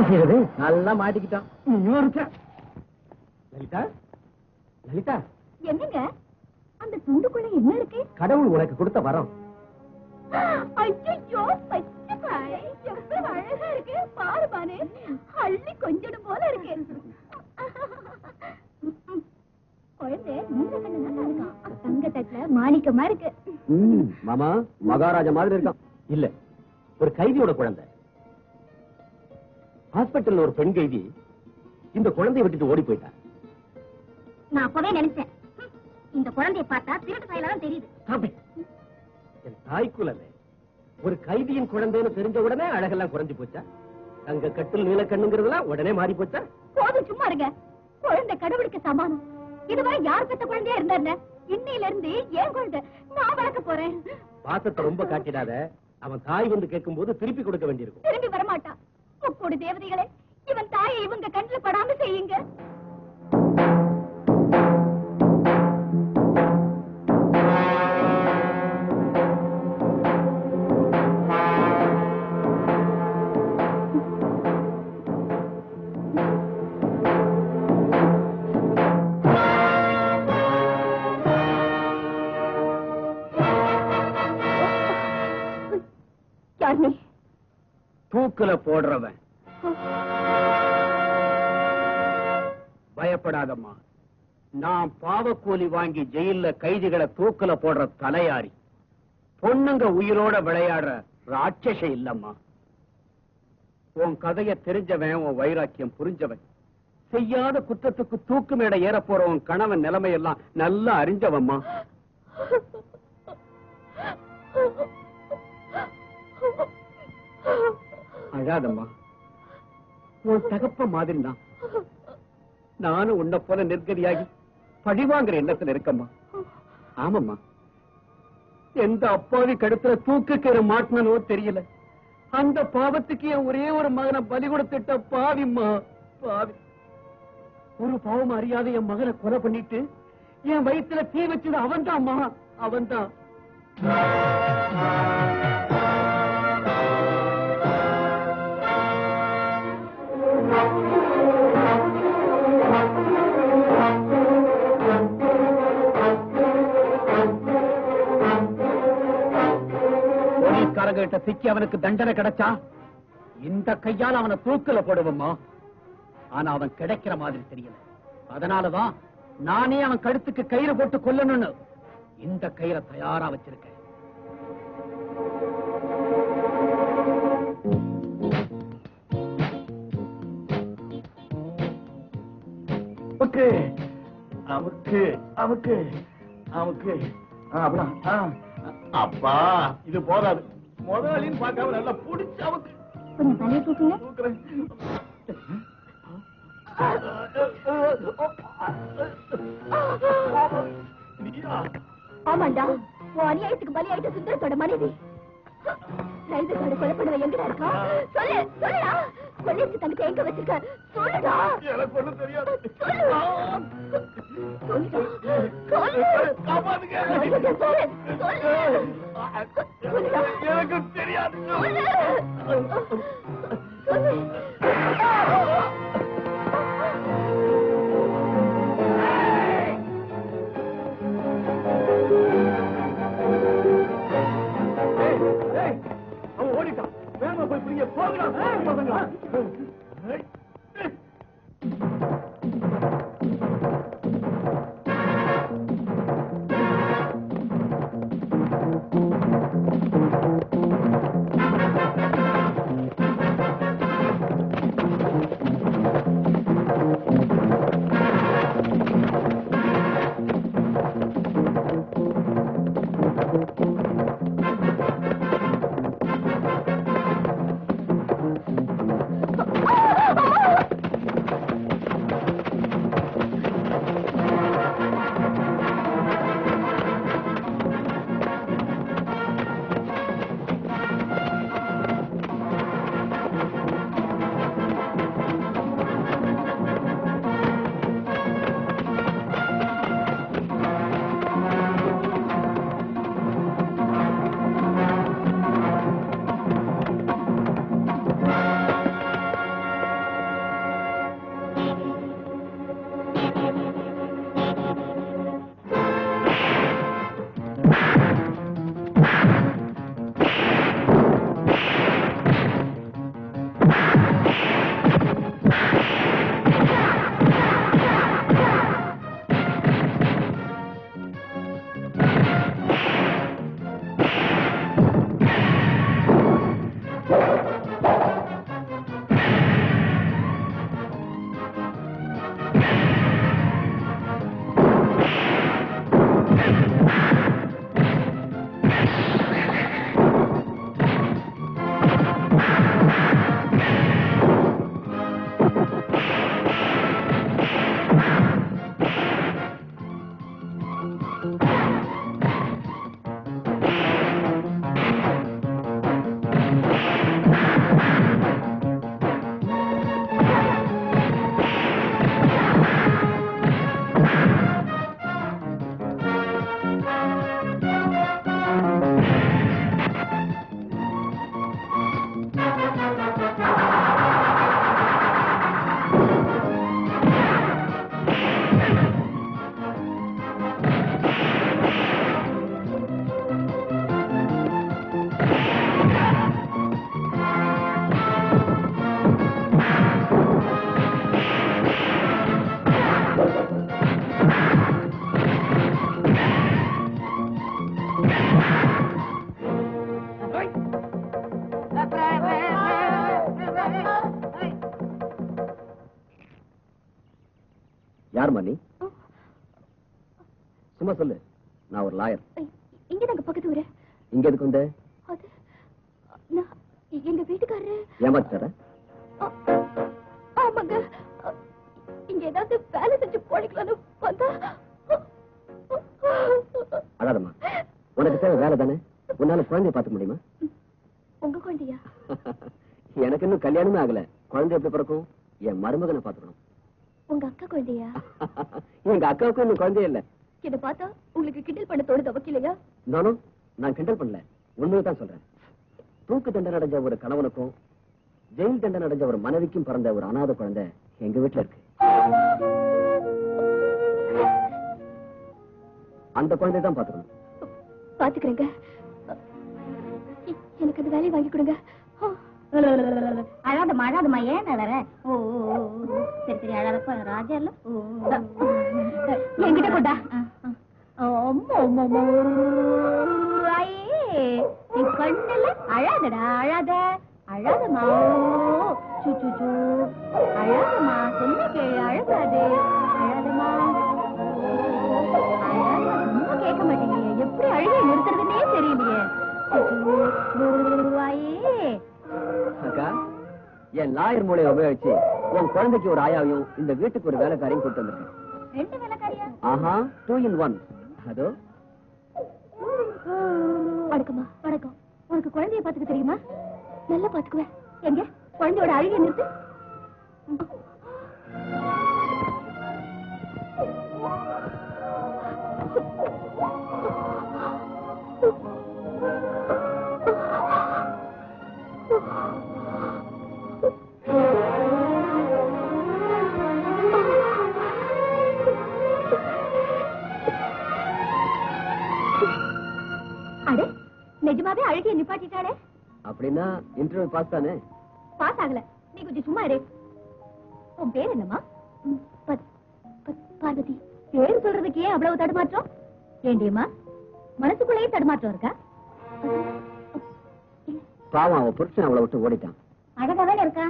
செய்யறது நல்லா மாட்டிக்கிட்டான். லலிதா, லலிதா, என்னங்க அந்த துண்டுக்குள்ள என்ன இருக்கு? கடவுள் உனக்கு கொடுத்த வரம். ஐயோ, பச்சைக்காய் எவ்வளவு அழகா இருக்கு பாரு பாரு. அள்ளி கொஞ்சம் போல இருக்கு. குழந்தை நீல கண்ணு இருக்கா, தங்க தட்டுல மாணிக்கமா இருக்கு. மாமா மகாராஜா மாதிரி இருக்கான். இல்ல, ஒரு கைதியோட குழந்தை. ஹாஸ்பிட்டல்ல ஒரு பெண் கைதி இந்த குழந்தையை விட்டுட்டு ஓடி போயிட்டா. நான் அப்பவே நினைச்சேன், இந்த குழந்தையை பார்த்தா திருட்டு பயலாம் தெரியுது. என் தாய்க்குலமே ஒரு கைதியின் குழந்தைன்னு தெரிஞ்ச உடனே அழகெல்லாம் குறைஞ்சு போச்சா? தங்க கட்டில் நீல கண்ணுங்கிறதுலாம் உடனே மாறி போச்சா? போதும், சும்மா இருங்க. குழந்தை கடவுளுக்கு சமானம். இதுவரை யார் பெத்த குழந்தையா இருந்தா இன்னையில இருந்து ஏன் குழந்தை நான் வளர்க்க போறேன். பாசத்தை ரொம்ப காட்டிடாத. அவன் தாய் வந்து கேட்கும் போது திருப்பி கொடுக்க வேண்டியிருக்கும். திரும்பி வரமாட்டான். முக்கோடி தேவதைகளே, இவன் தாயை இவங்க கண்ணுல படாம செய்யுங்க. தூக்குல போடுறவன். பயப்படாதம்மா, நான் பாவக்கூலி வாங்கி ஜெயில கைதிகளை தூக்குல போடுற தலையாரி. பொண்ணுங்க உயிரோட விளையாடுற ராட்சச இல்லம்மா. உன் கதைய தெரிஞ்சவன், உன் வைராக்கியம் புரிஞ்சவன், செய்யாத குற்றத்துக்கு தூக்கு மேட ஏற போற உன் கணவன் நிலைமையெல்லாம் நல்லா அறிஞ்சவம்மா. அழாதம்மா, உன் தகப்ப மாதிரி தான் நானும் உன்னை போல நிர்கதியாகி பழிவாங்கிற எண்ணத்துல இருக்கம்மா. ஆமாம்மா, எந்த அப்பாவி கடுத்துல தூக்குக்கிற மாட்டினோ தெரியல. அந்த பாவத்துக்கு என் ஒரே ஒரு மகனை பலி கொடுத்துட்ட பாவிம்மா, பாவி. ஒரு பாவம் அறியாத என் மகனை கொலை பண்ணிட்டு என் வயிற்றுல தீ வச்சது அவன்தான்மா, அவன்தான். போலீஸ்காரங்கிட்ட சிக்கி அவனுக்கு தண்டனை கிடைச்சா இந்த கையால் அவனை தூக்குல போடுவோம்மா. ஆனா அவன் கிடைக்கிற மாதிரி தெரியல. அதனாலதான் நானே அவன் கழுத்துக்கு கயிறு போட்டு கொல்லணும்னு இந்த கயிறை தயாரா வச்சிருக்கேன். அமுக்கு அமுக்கு அமுக்கு. அப்பா, இது போதாது. முதலாளின்னு பார்க்காம நல்லா புடிச்சு அமுக்கு. கொஞ்சம் தலையை தூக்குங்க. தூக்குறேன். ஆமாண்டா, உன் அநியாயத்துக்கு பலியாயிட்ட சுந்தரத்தோட மனைவி. ரைதத்தோட கொலை பண்ணுவ எங்கடா இருக்கா? சொல்லு, சொல்லுடா. கொள்ளையடிச்ச தங்கத்தை எங்க வச்சிருக்க? சொல்லுடா. எனக்கு ஒண்ணும் தெரியாது. சொல்லுடா. சொல்லுடா. சொல்லு. காப்பாத்துங்க. சொல்லுடா, சொல்லு. சொல்லுடா. எனக்கு தெரியாது. சொல்லு. அவன் ஓடிட்டான். வேகமா போய் பிடிங்க. போகலாம் பசங்களா. யாருமா நீ? சும்மா சொல்லு. நான் ஒரு லாயர். இங்கதாங்க பக்கத்து ஊரு. இங்க எதுக்கு வந்த? அது நான் எங்க வீட்டுக்காரரு ஏமாத்தார? ஆமாங்க. இங்க ஏதாவது வேலை செஞ்சு போடிக்கலான்னு வந்தா. அழாதம்மா. உனக்கு தேவை வேலை தானே. உன்னால குழந்தைய பார்த்துக்க முடியுமா? உங்க குழந்தையா? எனக்கு இன்னும் கல்யாணமே ஆகல. குழந்தை எப்படி பிறக்கும்? என் மருமகனை பார்த்துக்கணும். உங்க அக்கா குழந்தையா? எங்க அக்காவுக்கும் இன்னும் குழந்தையே இல்ல. இத பார்த்தா உங்களுக்கு கிண்டல் பண்ண தோணுது வக்கீலையா? நானும் நான் கிண்டல் பண்ணல, உண்மையைதான் சொல்றேன். தூக்கு தண்டனை அடைஞ்ச ஒரு கணவனுக்கும் ஜெயில் தண்டனை அடைஞ்ச ஒரு மனைவிக்கும் பிறந்த ஒரு அநாத குழந்தை எங்க வீட்டுல இருக்கு. அந்த குழந்தைய தான் பாத்துக்கணும். பாத்துக்கிறேங்க. எனக்கு அந்த வேலையை வாங்கி கொடுங்க. அழாதம்மா அழாதம்மா. ஏன் அழற? ஓ சரி சரி அழறப்ப ராஜா இல்ல. என்கிட்ட கொண்டா. கண்ணுல அழாதடா அழாத அழாதம்மா. அழாதம்மா சொன்ன கேளு அழகாது. அழாதம்மா அழாதம்மா. சும்மா கேட்க மாட்டேங்க. எப்படி அழுகை நிறுத்துறதுன்னே தெரியலையே. அக்கா, என் லாயர் மூளையை உபயோகிச்சு உன் குழந்தைக்கு ஒரு ஆயாவையும் இந்த வீட்டுக்கு ஒரு வேலைக்காரையும் கூட்டு வந்திருக்கேன். 2 வேலைக்காரியா? ஆஹா, 2 in 1. அதோ வணக்கம்மா. வணக்கம். உனக்கு குழந்தைய பாத்துக்க தெரியுமா? நல்லா பாத்துக்குவேன். எங்க குழந்தையோட அழுகை நிறுத்து. அடே, நிஜமாவே அழுகிய நிப்பாட்டிட்டாளே. அப்படின்னா இன்டர்வியூ பாஸ் தானே? பாஸ் ஆகல. நீ கொஞ்சம் சும்மா இரு. உன் பேர் என்னம்மா? பார்வதி. பேர் சொல்றதுக்கு ஏன் அவ்வளவு தடுமாற்றம்? ஏண்டியம்மா, மனசுக்குள்ளேயே தடுமாற்றம் இருக்கா? பாவம், அவன் புருஷன் அவளை விட்டு ஓடிட்டான். அழகாவே இருக்கா,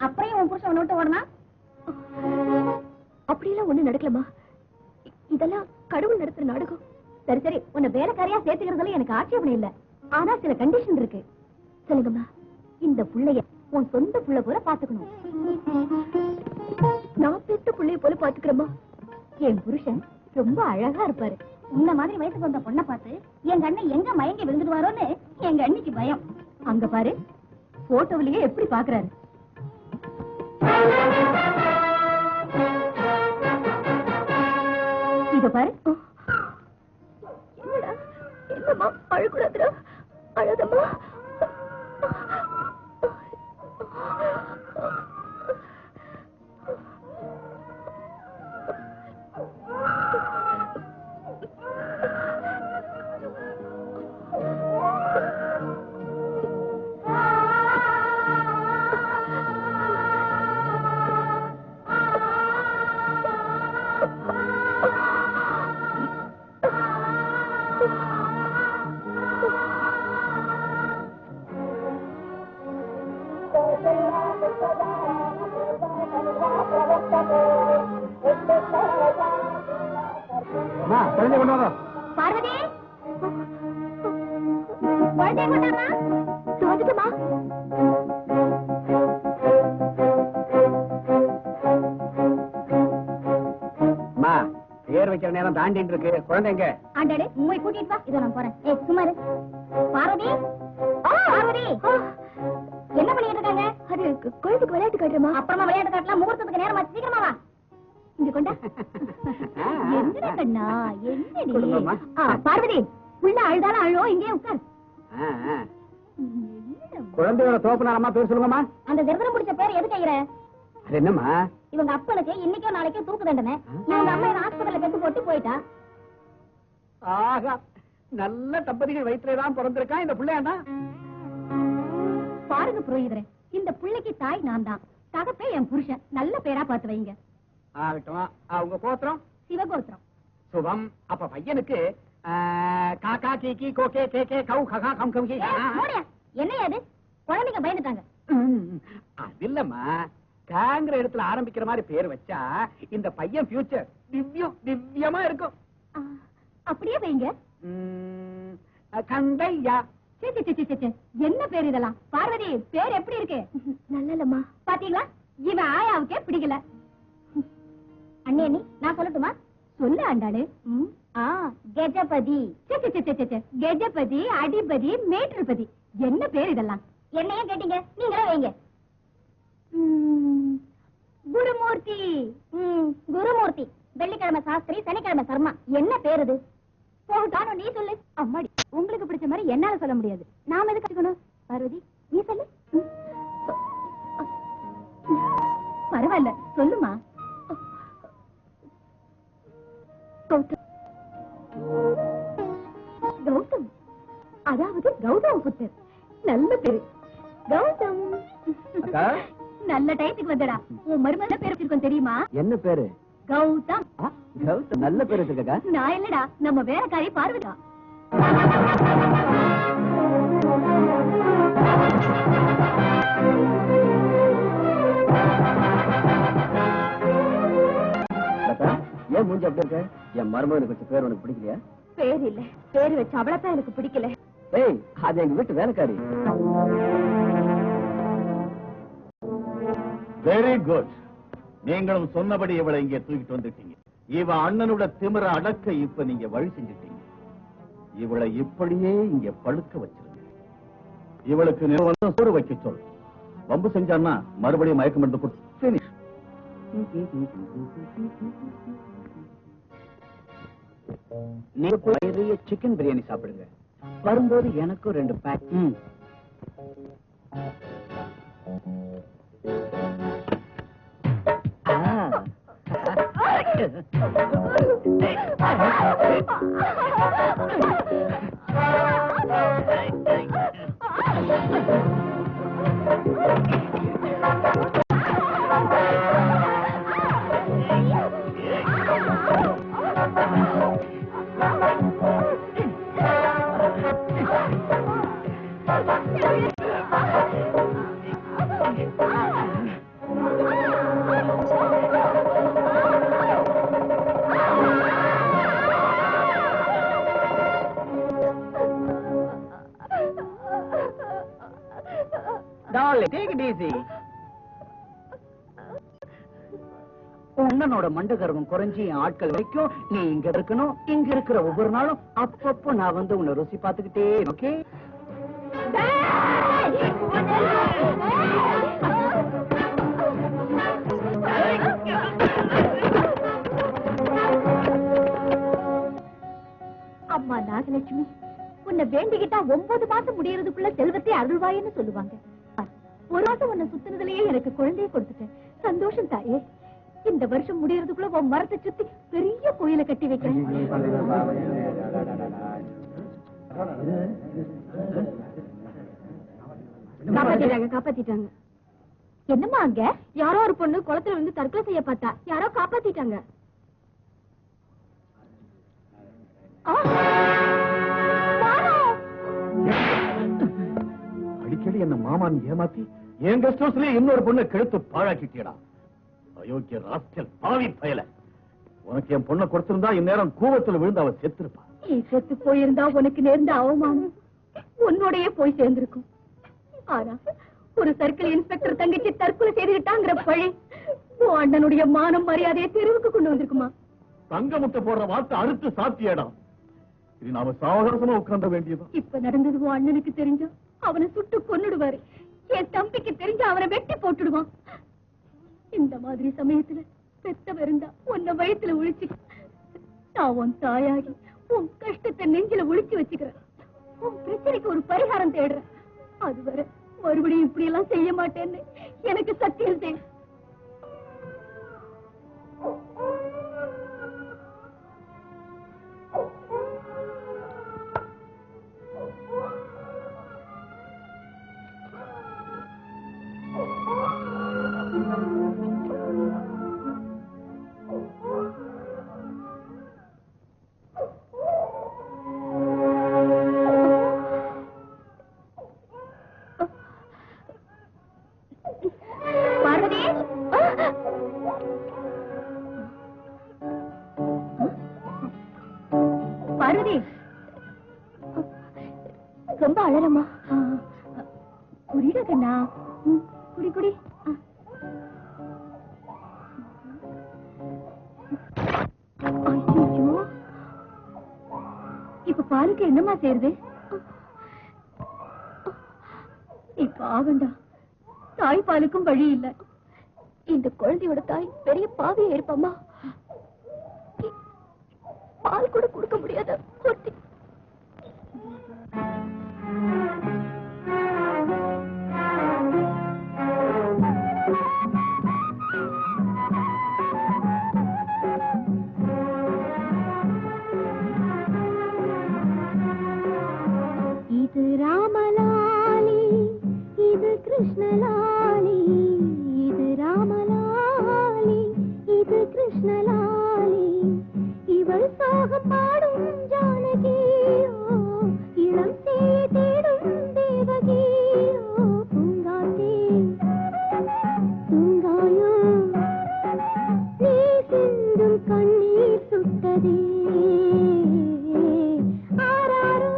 அப்புறம் உன் புருஷன் விட்டு ஓடனா? அப்படியெல்லாம் ஒண்ணு நடக்கலமா. இதெல்லாம் கடவுள் நடத்துற நாடகம். சரி சரி, உன்னை வேலைக்காரியா சேர்த்துக்கிறதுல எனக்கு ஆட்சேபணம் இல்ல. ஆனா சில கண்டிஷன் இருக்கு. சொல்லுங்கம்மா. இந்த புள்ளைய உன் சொந்த புள்ள போல பாத்துக்கணும். நான் பெத்த புள்ளைய போல பாத்துக்கிறேம்மா. என் புருஷன் ரொம்ப அழகா இருப்பாரு. இந்த மாதிரி வயசுக்கு வந்த பொண்ணை பார்த்து என் கண்ணை எங்க மயங்கி விழுந்துடுவாரோன்னு எங்க அண்ணிக்கு பயம். அங்க பாரு, போட்டோவிலேயே எப்படி பாக்குறாரு. இத பாரு. என்னடா, என்னம்மா அழுகுறதுடா? அழுதம்மா. குழந்தை கொண்டு வா. பார்வதி, குழந்தை கொண்டாமா. வந்துட்டுமா. அம்மா, பேர் வைக்கிற நேரம் தாண்டிட்டு இருக்கு. குழந்தைங்க ஆண்டாளே, உண்மை கூட்டிட்டு வா. இதோ நான் போறேன். ஏய் சுமாரு. பார்வதி, பார்வதி, என்ன பண்ணிட்டு இருக்காங்க? அது குழந்தைக்கு விளையாட்டு காட்டுறமா. அப்புறமா விளையாட்டு காட்டலாம். முகூர்த்தத்துக்கு நேரமா, சீக்கிரமா வா. இங்க கொண்டா. என்ன கண்ணா, என்னடி? கொடுங்கம்மா. பார்வதி, புள்ள அழுதாலும் அழுவோம். இங்கே உட்கார். குழந்தையோட தோப்புனாரம்மா பேர் சொல்லுங்கம்மா. அந்த விரதம் பிடிச்ச பேர் எது கையிற? அது என்னம்மா? இவங்க அப்பனுக்கு இன்னைக்கோ நாளைக்கோ தூக்கு தண்டனை. இவங்க அம்மா ஹாஸ்பிட்டல்ல பெத்து போட்டு போயிட்டா. ஆகா, நல்ல தம்பதிகள் வயிற்றுலதான் பிறந்திருக்கான் இந்த பிள்ளையாண்டா. பாருங்க புரோகிதரே, இந்த பிள்ளைக்கு தாய் நான் தான். தகப்பே என் புருஷன். நல்ல பேரா பார்த்து வைங்க. ஆகட்டும். அவங்க கோத்திரம் சிவகோத்திரம். சுபம். அப்ப பையனுக்கு காக்கா கீக்கி கோகே கேகே கௌ ககா கம் கம் கி. என்ன அது? குழந்தைங்க பயந்துட்டாங்க. அது இல்லம்மா, காங்கிற இடத்துல ஆரம்பிக்கிற மாதிரி பேர் வச்சா இந்த பையன் ஃபியூச்சர் திவ்யமா இருக்கும். அப்படியே வைங்க. கண்டையா. என்ன பேர் இதெல்லாம்? பார்வதி, பேர் எப்படி இருக்கு? நல்லலம்மா. பாத்தீங்களா, இவன் ஆயாவுக்கே பிடிக்கல. அண்ணே, நீ நான் சொல்லட்டுமா? சொல்லு ஆண்டாளு. கஜபதி. கஜபதி, அடிபதி, மேட்டுபதி. என்ன பேர் இதெல்லாம்? என்னையே கேட்டீங்க, நீங்களே வைங்க. குருமூர்த்தி. குருமூர்த்தி. வெள்ளிக்கிழமை சாஸ்திரி, சனிக்கிழமை சர்மா. என்ன பேர் இது? போகட்டானோ நீ சொல்லு. அம்மாடி, உங்களுக்கு பிடிச்ச மாதிரி என்னால சொல்ல முடியாது. நாம எதுக்கு கத்துக்கணும்? பார்வதி, நீ சொல்லு. பரவாயில்ல, சொல்லுமா. கௌதம். கௌதம், அதாவது கௌதம புத்தர். நல்ல பேரு கௌதம். நல்ல டைத்துக்கு வந்தடா. உன் மருமக பேர் வச்சிருக்கோம் தெரியுமா? என்ன பேரு? கௌதம். கௌதம் நல்ல பேரு வச்சிருக்கா. நான் இல்லடா, நம்ம வேலைக்காரி பார்வதா. ஏன் மூஞ்சி அப்படி இருக்க? என் மருமகனுக்கு வச்ச பேர் உனக்கு பிடிக்கலையா? பேர் இல்ல, பேர் வச்சு அவளத்தான் எனக்கு பிடிக்கல. ஏய், அது எங்க வீட்டு வேலைக்காரி. Very good. நீங்களும் சொன்னபடி இவளை இங்கே தூக்கிட்டு வந்துட்டீங்க. இவ அண்ணனோட திமிர அடக்க இப்ப நீங்க வழி செஞ்சுட்டீங்க. இவளை இப்படியே இங்க படுக்க வச்சிருங்க. இவளுக்கு சோறு வைக்க சொல். வம்பு செஞ்சான்னா மறுபடியும் மயக்கம் எடுத்து கொடுத்து நீங்க நிறைய சிக்கன் பிரியாணி சாப்பிடுங்க. வரும்போது எனக்கும் 2 பேக். Take it easy. உன்னனோட மண்டகர்வம் குறைஞ்சி ஆட்கள் வரைக்கும் நீ இங்க இருக்கணும். இங்க இருக்கிற ஒவ்வொரு நாளும் அப்பப்போ நான் வந்து உன்னை ருசி பார்த்துக்கிட்டே. ஓகே? அம்மா நாகலட்சுமி, உன்னை வேண்டிக்கிட்டா 9 மாசம் முடியறதுக்குள்ள செல்வத்தை அருள்வாயின்னு சொல்லுவாங்க. 1 மாசம் உன்னை சுத்தினதுலயே எனக்கு குழந்தைய கொடுத்துட்டேன். சந்தோஷம் தாயே. இந்த வருஷம் முடியறதுக்குள்ள உன் மரத்தை சுத்தி பெரிய கோயிலை கட்டி வைக்கிறேன். காப்பாத்திட்டாங்க. என்னம்மா அங்க யாரோ ஒரு பொண்ணு குளத்துல இருந்து தற்கொலை செய்ய பார்த்தா, யாரோ காப்பாத்திட்டாங்க. அடிக்கடி என்ன மாமான் ஏமாத்தி என் கெஸ்ட் ஹவுஸ்லயே இன்னொரு பொண்ணை கெடுத்து பாழாக்கிட்டீடா. அயோக்கிய ராஸ்கல் பாவி பயல. உனக்கு என் பொண்ணை கொடுத்திருந்தா இந்நேரம் கூவத்துல விழுந்து அவ செத்துருப்பா. நீ செத்து போயிருந்தா உனக்கு நேர்ந்த அவமானம் உன்னோடையே போய் சேர்ந்திருக்கும். ஆனா ஒரு சர்க்கிள் இன்ஸ்பெக்டர் தங்கச்சி தற்கொலை செய்துகிட்டாங்கிற பழி உன் அண்ணனுடைய மானம் மரியாதையை தெருவுக்கு கொண்டு வந்திருக்குமா? தங்க முட்டை போடுற வார்த்தை அறுத்து சாத்தியடா. இது நாம சாவகாசமா உட்கார்ந்த வேண்டியது. இப்ப நடந்தது உன் அண்ணனுக்கு தெரிஞ்சா அவனை சுட்டு கொன்னுடுவாரு. என் தம்பிக்கு தெரிஞ்சா அவனை வெட்டி போட்டுடுவான். இந்த மாதிரி சமயத்துல பெத்தவ இருந்தா உன்னை வயித்துல ஒழிச்சு நான் உன் தாயாகி உன் கஷ்டத்தை நெஞ்சில ஒழிச்சு வச்சுக்கிறேன். உன் பிரச்சனைக்கு ஒரு பரிகாரம் தேடுறேன். அதுவரை மறுபடியும் இப்படி எல்லாம் செய்ய மாட்டேன்னு எனக்கு சத்தியம் செய். ரொம்ப அழறமா குடிடா கண்ணா. குடி குடி. இப்ப பாலுக்கு என்னமா செய்யுது? இப்ப ஆகண்டா. தாய் பாலுக்கும் வழி இல்ல. இந்த குழந்தையோட தாய் பெரிய பாவியா இருப்பாமா. பால் கூட கொடுக்க முடியாத ஒருத்தி. இது ராமலாலி, இது கிருஷ்ணலாலி, இது ராமலாலி, இது கிருஷ்ணலாலி. இவள் சோகம் பாடும் ஜானகியோ, இளம் தேடும் தேவகியோ. பூங்காத்தே தூங்காயோ, நீ சிந்தும் கண்ணீர் சுட்டதே. ஆராரோ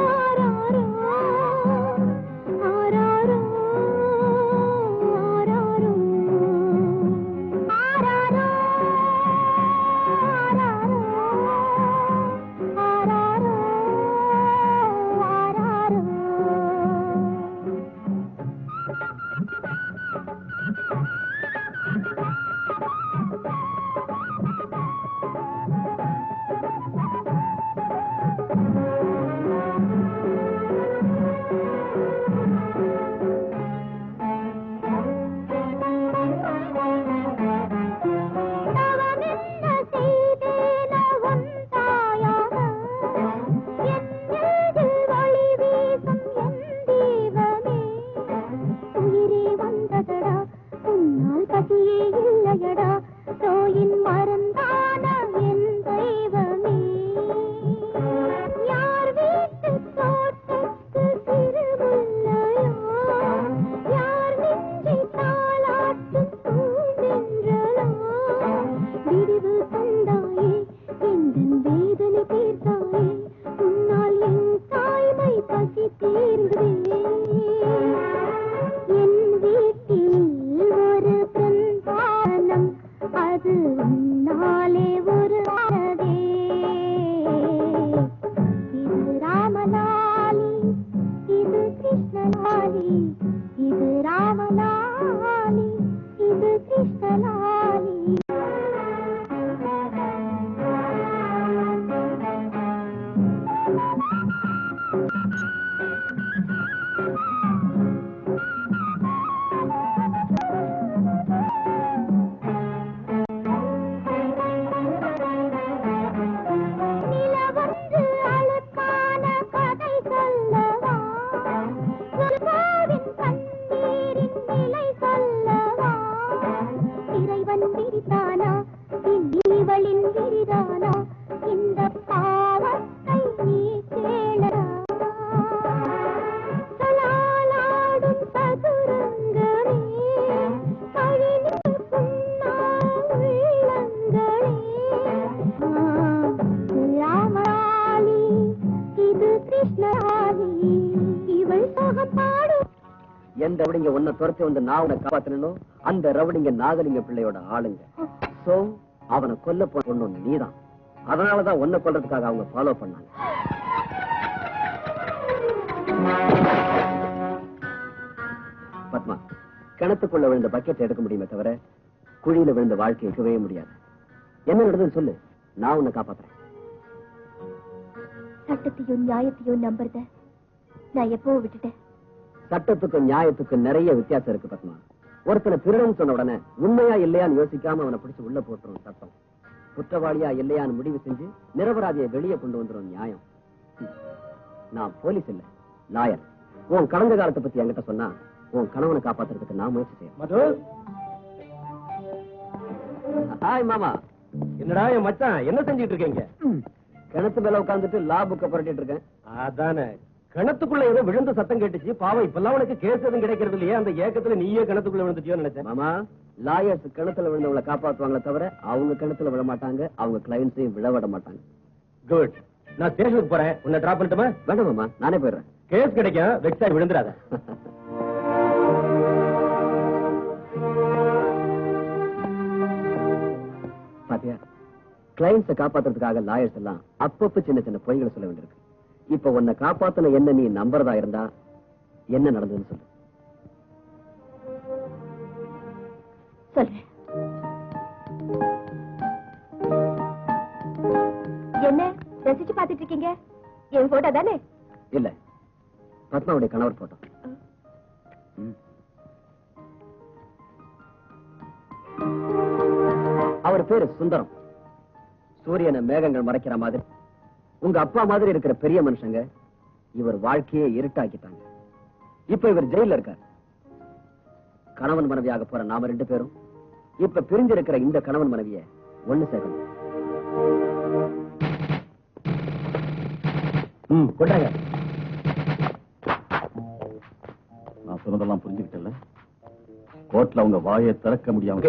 ஆராரோ ஆராரோ ஆராரோ ஆராரோ ஆராரோ இது ராமலாலி, இது கிருஷ்ணலாலி. நிலவொன்று அழுக்கான கதை சொல்லவா, உலகாவின் கண்ணீரின் நிலை சொல்லவா, இறைவன் விரிதானா இவளின் விரிதானா, இந்த பாவத்தை நீ கேளடா. சலாலாடும் சதுரங்கமே, கழிநிற்கும் உள்ளங்களே, ராமராலி, இது கிருஷ்ணராலி, இவள் சோகம் பாடும். எந்த ரவுடிங்க உன்னை துரத்தி வந்து நான் உன்னை காப்பாத்தணும், அந்த ரவுடிங்க நாகலிங்க பிள்ளையோட ஆளுங்க. சோ அவனை கொல்ல பொண்ணு நீதான். அதனாலதான் உன்னை கொல்றதுக்காக அவங்க ஃபாலோ பண்ணாங்க. பத்மா, கிணத்துக்குள்ள விழுந்த பக்கெட் எடுக்க முடியுமே தவிர குழியில விழுந்த வாழ்க்கை இருக்கவே முடியாது. என்ன நடந்ததுன்னு சொல்லு, நான் உன்னை காப்பாத்துறேன். சட்டத்தையும் நியாயத்தையும் நம்புறத நான் எப்போ விட்டுட்டேன். சட்டத்துக்கும் நியாயத்துக்கும் நிறைய வித்தியாசம் இருக்கு பத்மா. ஒருத்தனை திருடன் சொன்ன உடனே உண்மையா இல்லையான்னு யோசிக்காம அவனை பிடிச்சு உள்ள போட்டுரும் சட்டம். குற்றவாளியா இல்லையான்னு முடிவு செஞ்சு நிரபராதியை வெளியே கொண்டு வந்துடும் நியாயம். நான் போலீஸ் இல்ல, லாயர். உன் கடந்த காலத்தை பத்தி என்கிட்ட சொன்னா உன் கணவனை காப்பாத்துறதுக்கு நான் முயற்சி செய்யறேன். மது, ஹாய் மாமா. என்னடா என் மச்சான் என்ன செஞ்சிட்டு இருக்கீங்க? கிணத்து மேல உட்காந்துட்டு லா புக்க புரட்டிட்டு இருக்கேன். அதானே, கிணத்துக்குள்ள ஏதோ விழுந்த சத்தம் கேட்டுச்சு. பாவம், இப்பெல்லாம் உனக்கு கேஸ் எதுவும் கிடைக்கிறது இல்லையே, அந்த ஏக்கத்துல நீயே கிணத்துக்குள்ள விழுந்துட்டியோன்னு நினைச்சேன். மாமா, லாயர்ஸ் கிணத்துல விழுந்தவங்களை காப்பாத்துவாங்களே தவிர அவங்க கிணத்துல விழ மாட்டாங்க, அவங்க கிளைண்ட்ஸையும் விழ விட மாட்டாங்க. குட். நான் ஸ்டேஷனுக்கு போறேன், உன்னை டிராப் பண்ணட்டுமா? வேண்டாம் மாமா, நானே போயிடுறேன். கேஸ் கிடைக்கும், வெக்ஸாய் விழுந்துடாத. பாத்தியா, கிளைண்ட்ஸை காப்பாத்துறதுக்காக லாயர்ஸ் எல்லாம் அப்பப்ப சின்ன சின்ன பொய்களை சொல்ல வேண்டியிருக்கு. இப்ப உன்னை காப்பாத்தின என்ன நீ நம்புறதா இருந்தா என்ன நடந்ததுன்னு சொல்லு. சொல்றேன். என்ன ரசிச்சு பாத்துட்டு இருக்கீங்க? என் போட்டோ தானே? இல்ல, பத்மாவுடைய கணவர் போட்டோ. அவர் பேரு சுந்தரம். சூரியனை மேகங்கள் மறைக்கிற மாதிரி உங்க அப்பா மாதிரி இருக்கிற பெரிய மனுஷங்க இவர் வாழ்க்கையை இருட்டாக்கிட்டாங்க. இப்ப இவர் ஜெயில இருக்கார். கணவன் மனைவியாக போற நாம ரெண்டு பேரும் இப்ப பிரிஞ்சிருக்கிற இந்த கணவன் மனைவிய ஒண்ணு சேர்க்கணும். கொண்டாங்க. நான் சொன்னதெல்லாம் புரிஞ்சுக்கிட்டல. கோர்ட்ல அவங்க வாயை திறக்க முடியாம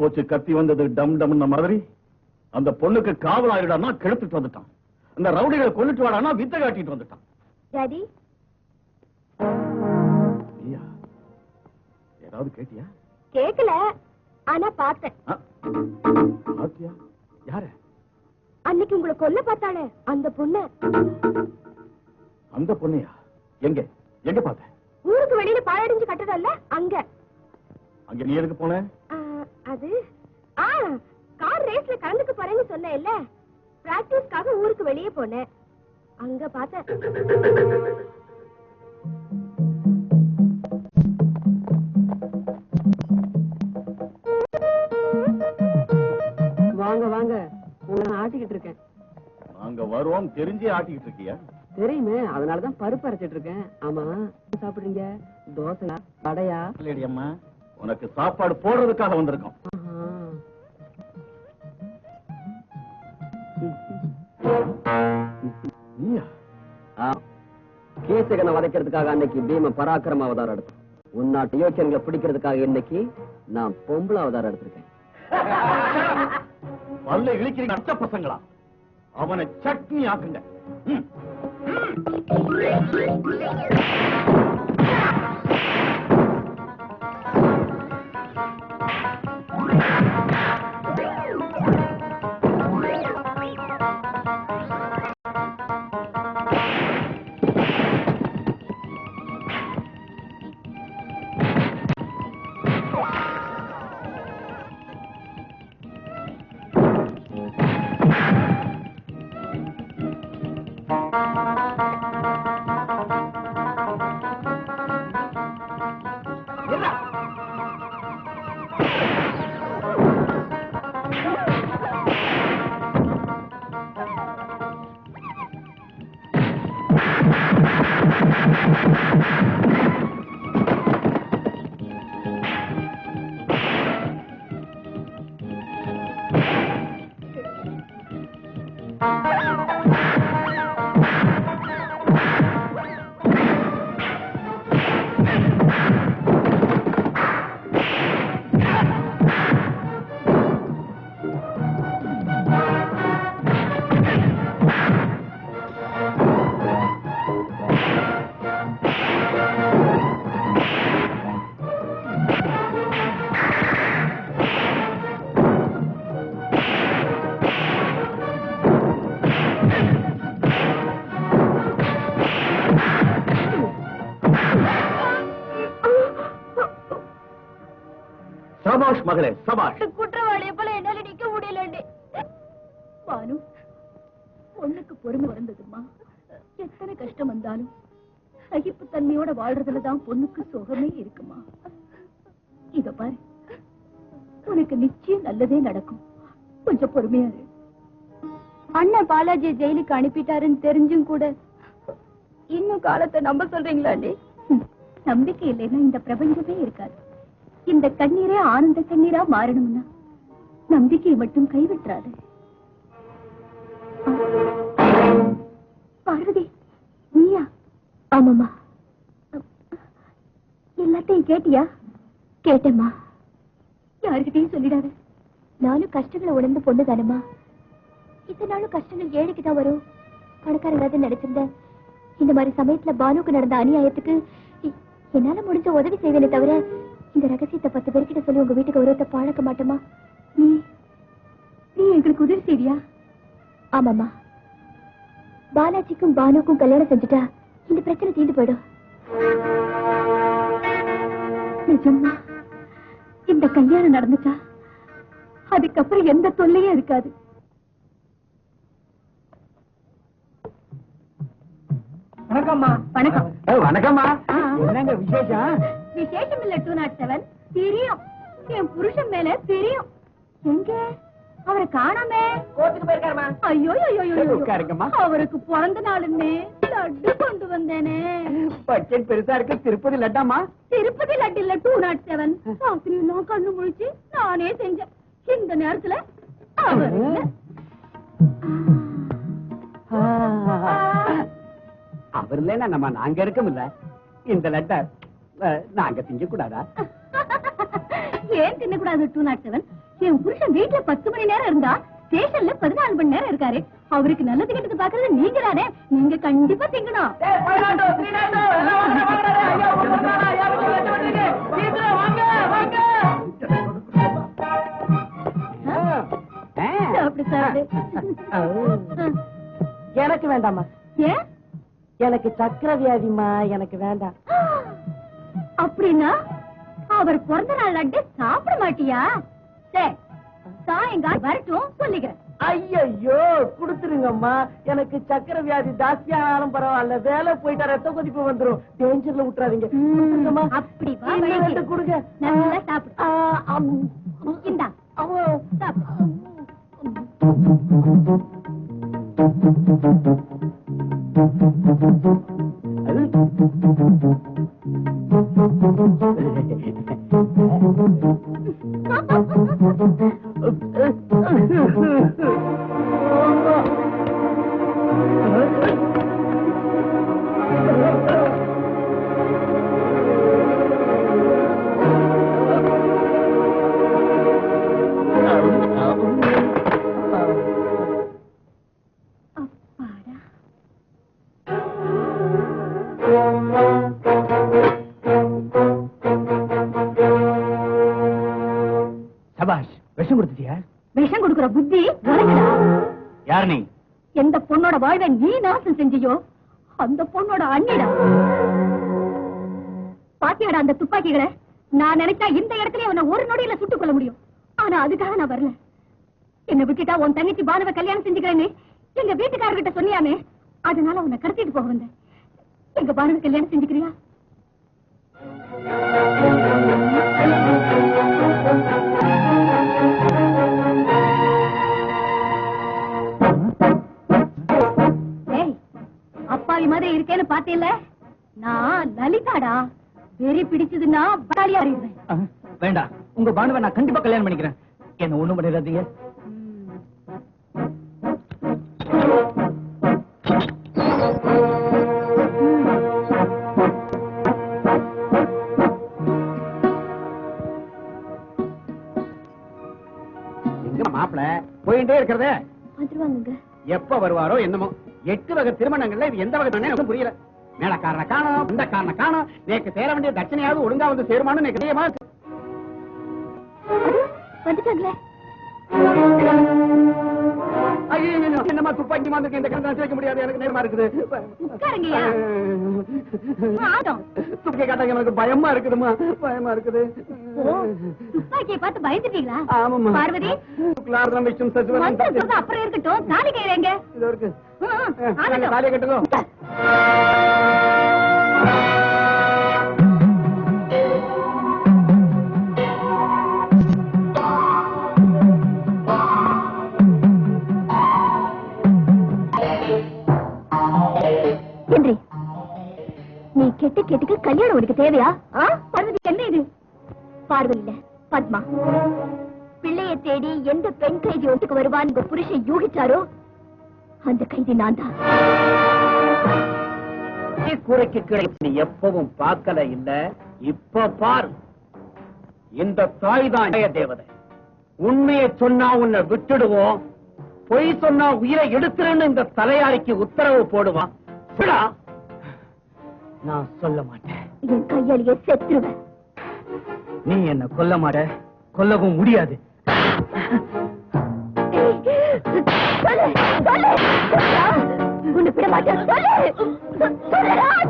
போச்சு கத்தி வந்தது டம் டம்ன மாதிரி அந்த பொண்ணுக்கு காவலாயிடானா கெடுத்துட்டு வந்துட்டான். அந்த ரவுடிகளை கொல்லிட்டு வாடானா வித்த காட்டிட்டு வந்துட்டான். டாடி ஐயா ஏதாவது கேட்டியா? கேக்கல, ஆனா பார்த்தேன். பாத்தியா? யார? அன்னைக்கு உங்களை கொல்ல பார்த்தானே அந்த பொண்ணு. அந்த பொண்ணையா? எங்க எங்க பார்த்த? ஊருக்கு வெளியில பாழடைஞ்சு கட்டடம்ல அங்க. அங்க நீ எதுக்கு போன? அது கார் ரேஸ்ல கலந்துக்க போறேன்னு சொன்னேன் இல்ல, பிராக்டிஸ்க்காக ஊருக்கு வெளியே போனேன். அங்க பார்த்தேன். வாங்க வாங்க, உங்களை ஆட்டிக்கிட்டு இருக்கேன். நாங்க வருவோம் தெரிஞ்சே ஆட்டிக்கிட்டு இருக்கியா? தெரியுமே, அதனாலதான் பருப்பு அரைச்சிட்டு இருக்கேன். ஆமா, சாப்பிடுறீங்க? தோசையா வடையா? இல்லடி அம்மா, உனக்கு சாப்பாடு போடுறதுக்காக வந்திருக்கோம். நீயா? கீசகனை வதைக்கிறதுக்காக அன்னைக்கு பீம பராக்கிரம அவதாரம் எடுத்தோம். உன்னாட்டு யோசனைகளை பிடிக்கிறதுக்காக இன்னைக்கு நான் பொம்பளை அவதாரம் எடுத்திருக்கேன். பல்ல இழிக்கிறீங்க அச்ச பசங்களா? அவனை சட்னி ஆக்குங்க. சபாஷ் மகளே, சபாஷ். குற்றவாளியை போல என்னால நிக்க முடியலண்டி. பானு, பொண்ணுக்கு பொறுமை வந்ததுமா. எத்தனை கஷ்டம் வந்தாலும் சகிப்பு தன்மையோட வாழ்றதுலதான் பொண்ணுக்கு சுகமே இருக்குமா. இத பாரு, உனக்கு நிச்சயம் நல்லதே நடக்கும். கொஞ்சம் பொறுமையா இரு. அண்ணன் பாலாஜி ஜெயிலுக்கு அனுப்பிட்டாருன்னு தெரிஞ்சும் கூட இன்னும் காலத்தை நம்ப சொல்றீங்களாண்டி? நம்பிக்கை இல்லைன்னா இந்த பிரபஞ்சமே இருக்காது. இந்த கண்ணீரே ஆனந்த கண்ணீரா மாறணும்னா நம்பிக்கையை மட்டும் கைவிட்டுறாது. பார்வதி, நீயா? ஆமாமா. எல்லாத்தையும் கேட்டியா? கேட்டேம்மா. யாருக்கிட்டையும் சொல்லிடாத. நானும் கஷ்டங்களை உணர்ந்து பொண்ணு தானம்மா. இதனாலும் கஷ்டங்கள் ஏழைக்கு தான் வரும். பணக்காரங்க நினைச்சிருந்தேன். இந்த மாதிரி சமயத்துல பானுக்கு நடந்த அநியாயத்துக்கு என்னால முடிஞ்ச உதவி செய்வேனே தவிர இந்த ரகசியத்தை 10 பேர்கிட்ட சொல்லி உங்க வீட்டுக்கு உருவத்தை பழக்க மாட்டோமா? நீ எங்களுக்கு உதவி செய்றியா? ஆமாமா. பாலாஜிக்கும் பானுக்கும் கல்யாணம் செஞ்சுட்டா இந்த பிரச்சனை தீர்ந்து போயிடும். நிஜமா இந்த கல்யாணம் நடந்துட்டா அதுக்கப்புறம் எந்த தொல்லையும் இருக்காது. வணக்கம்மா. வணக்கம். வணக்கம்மா. என்னங்க விசேஷம்? விசேஷம் இல்ல 207. தெரியும், என் புருஷன் மேல தெரியும். எங்க அவரை காணாமே? கோர்ட்டுக்கு போயிருக்காருமா. ஐயோ உட்காருங்கம்மா. அவருக்கு பிறந்த நாளுன்னு லட்டு கொண்டு வந்தேனே. பட்ஜெட் பெருசா இருக்கு. திருப்பதி லட்டாமா? திருப்பதி லட்டு இல்ல 207. ராத்திரி எல்லாம் கண்ணு முழிச்சு நானே செஞ்சேன். இந்த நேரத்துல அவர் இல்ல. அவர் இல்லைன்னா நம்ம நாங்க இருக்கோம்ல. இந்த லெட்டர் நாங்க திங்க கூடாதா? ஏன் தின்னக்கூடாது 207? என் புருஷன் வீட்டுல 10 மணி நேரம் இருந்தா ஸ்டேஷன்ல 14 மணி நேரம் இருக்காரு. அவருக்கு நல்லது கெட்டது பாக்குறது நீங்க தானே. நீங்க கண்டிப்பா திங்கணும். எனக்கு வேண்டாமா? ஏன்? எனக்கு சக்கரை வியாதிமா, எனக்கு வேண்டாம். அப்படின்னா அவர் பிறந்த நாள் லட்டு சாப்பிட மாட்டியா? சரி, சாயங்காலம் வரட்டும் சொல்லிக்கிறேன். ஐயோ குடுத்துருங்கம்மா. எனக்கு சக்கரை வியாதி ஜாஸ்தியானாலும் பரவாயில்ல, வேலை போயிட்டா ரத்த கொதிப்பு வந்துரும். டேஞ்சர்ல விட்டுறாதீங்க. அப்படி கொடுங்க, நல்லா சாப்பிடு. இந்தா சாப்பிடு. சபாஷ், விஷம் கொடுத்துட்டியா? விஷம் கொடுக்கிற புத்தி வரங்கடா. யார் நீ? எந்த பொண்ணோட வாழ்வை நீ நாசம் செஞ்சியோ அந்த பொண்ணோட அண்ணிடா. பாத்தியாடா அந்த துப்பாக்கிகளை? நான் நினைச்சா இந்த இடத்துல அவனை ஒரு நொடியில சுட்டுக் கொள்ள முடியும். ஆனா அதுக்காக நான் வரல. என்ன விட்டுட்டா உன் தங்கச்சி பானுவை கல்யாணம் செஞ்சுக்கிறேன்னு எங்க வீட்டுக்காரர்கிட்ட சொன்னியாமே, அதனால உன்னை கடத்திட்டு போக வந்தேன். எங்க பானுவை கல்யாணம் செஞ்சுக்கிறியா? அப்பாவி மாதிரி இருக்கேன்னு பாத்தீல்ல, நான் லலிதாடா. வெறி பிடிச்சதுன்னா பட்டாளியா அறிவேன். வேண்டாம், உங்க பானுவை நான் கண்டிப்பா கல்யாணம் பண்ணிக்கிறேன். என்ன ஒண்ணும் பண்ணிடாதீங்க. எங்க மாப்பிள போயிட்டே இருக்கிறதே? வந்துருவாங்க. எப்ப வருவாரோ என்னமோ. 8 வகை திருமணங்கள்ல இது எந்த வகை தானே எனக்கு புரியல. மேலக்காரனை காணோம், இந்த காரனை காணோம். நேக்கு சேர வேண்டிய தட்சணையாவது ஒழுங்கா வந்து சேருமானு எனக்கு தெரியமா இருக்கு. வந்துட்டாங்களே. ஐயோ, என்னமா துப்பாக்கி மாதிரி இந்த கணக்கு வைக்க முடியாது, எனக்கு நேரமா இருக்குது. துப்பாக்கி காட்டாங்க, எனக்கு பயமா இருக்குதுமா, பயமா இருக்குது. துப்பாக்கியை பார்த்து பயந்துட்டீங்களா? ஆமாமா. பார்வதி அப்புறம் இருக்கட்டும், தாலி கையில இது இருக்கு. தாலியை கட்டுங்க. நீ கெட்டு கேட்டுக்கு கல்யாணம் உனக்கு தேவையா? பார்வதி, என்ன இது? பார்வதி இல்ல, பத்மா. பிள்ளையை தேடி எந்த பெண் கைதி ஒட்டுக்கு வருவான்னு புருஷன் யூகிச்சாரோ அந்த கைதி நான் தான். கூரைக்கு கீழே நீ எப்பவும் பார்க்கல இல்ல, இப்ப பாரு. இந்த தாய் தான் தேவதை. உண்மையை சொன்னா உன்னை விட்டுடுவோம், பொய் சொன்னா உயிரை எடுத்துருன்னு இந்த தலையாரிக்கு உத்தரவு போடுவான். நான் சொல்ல மாட்டேன். என் கையாலேயே செத்துருவேன். நீ என்ன கொல்ல மாட்ட, கொல்லவும் முடியாது. உன்னை விட மாட்டேன். சொல்லு,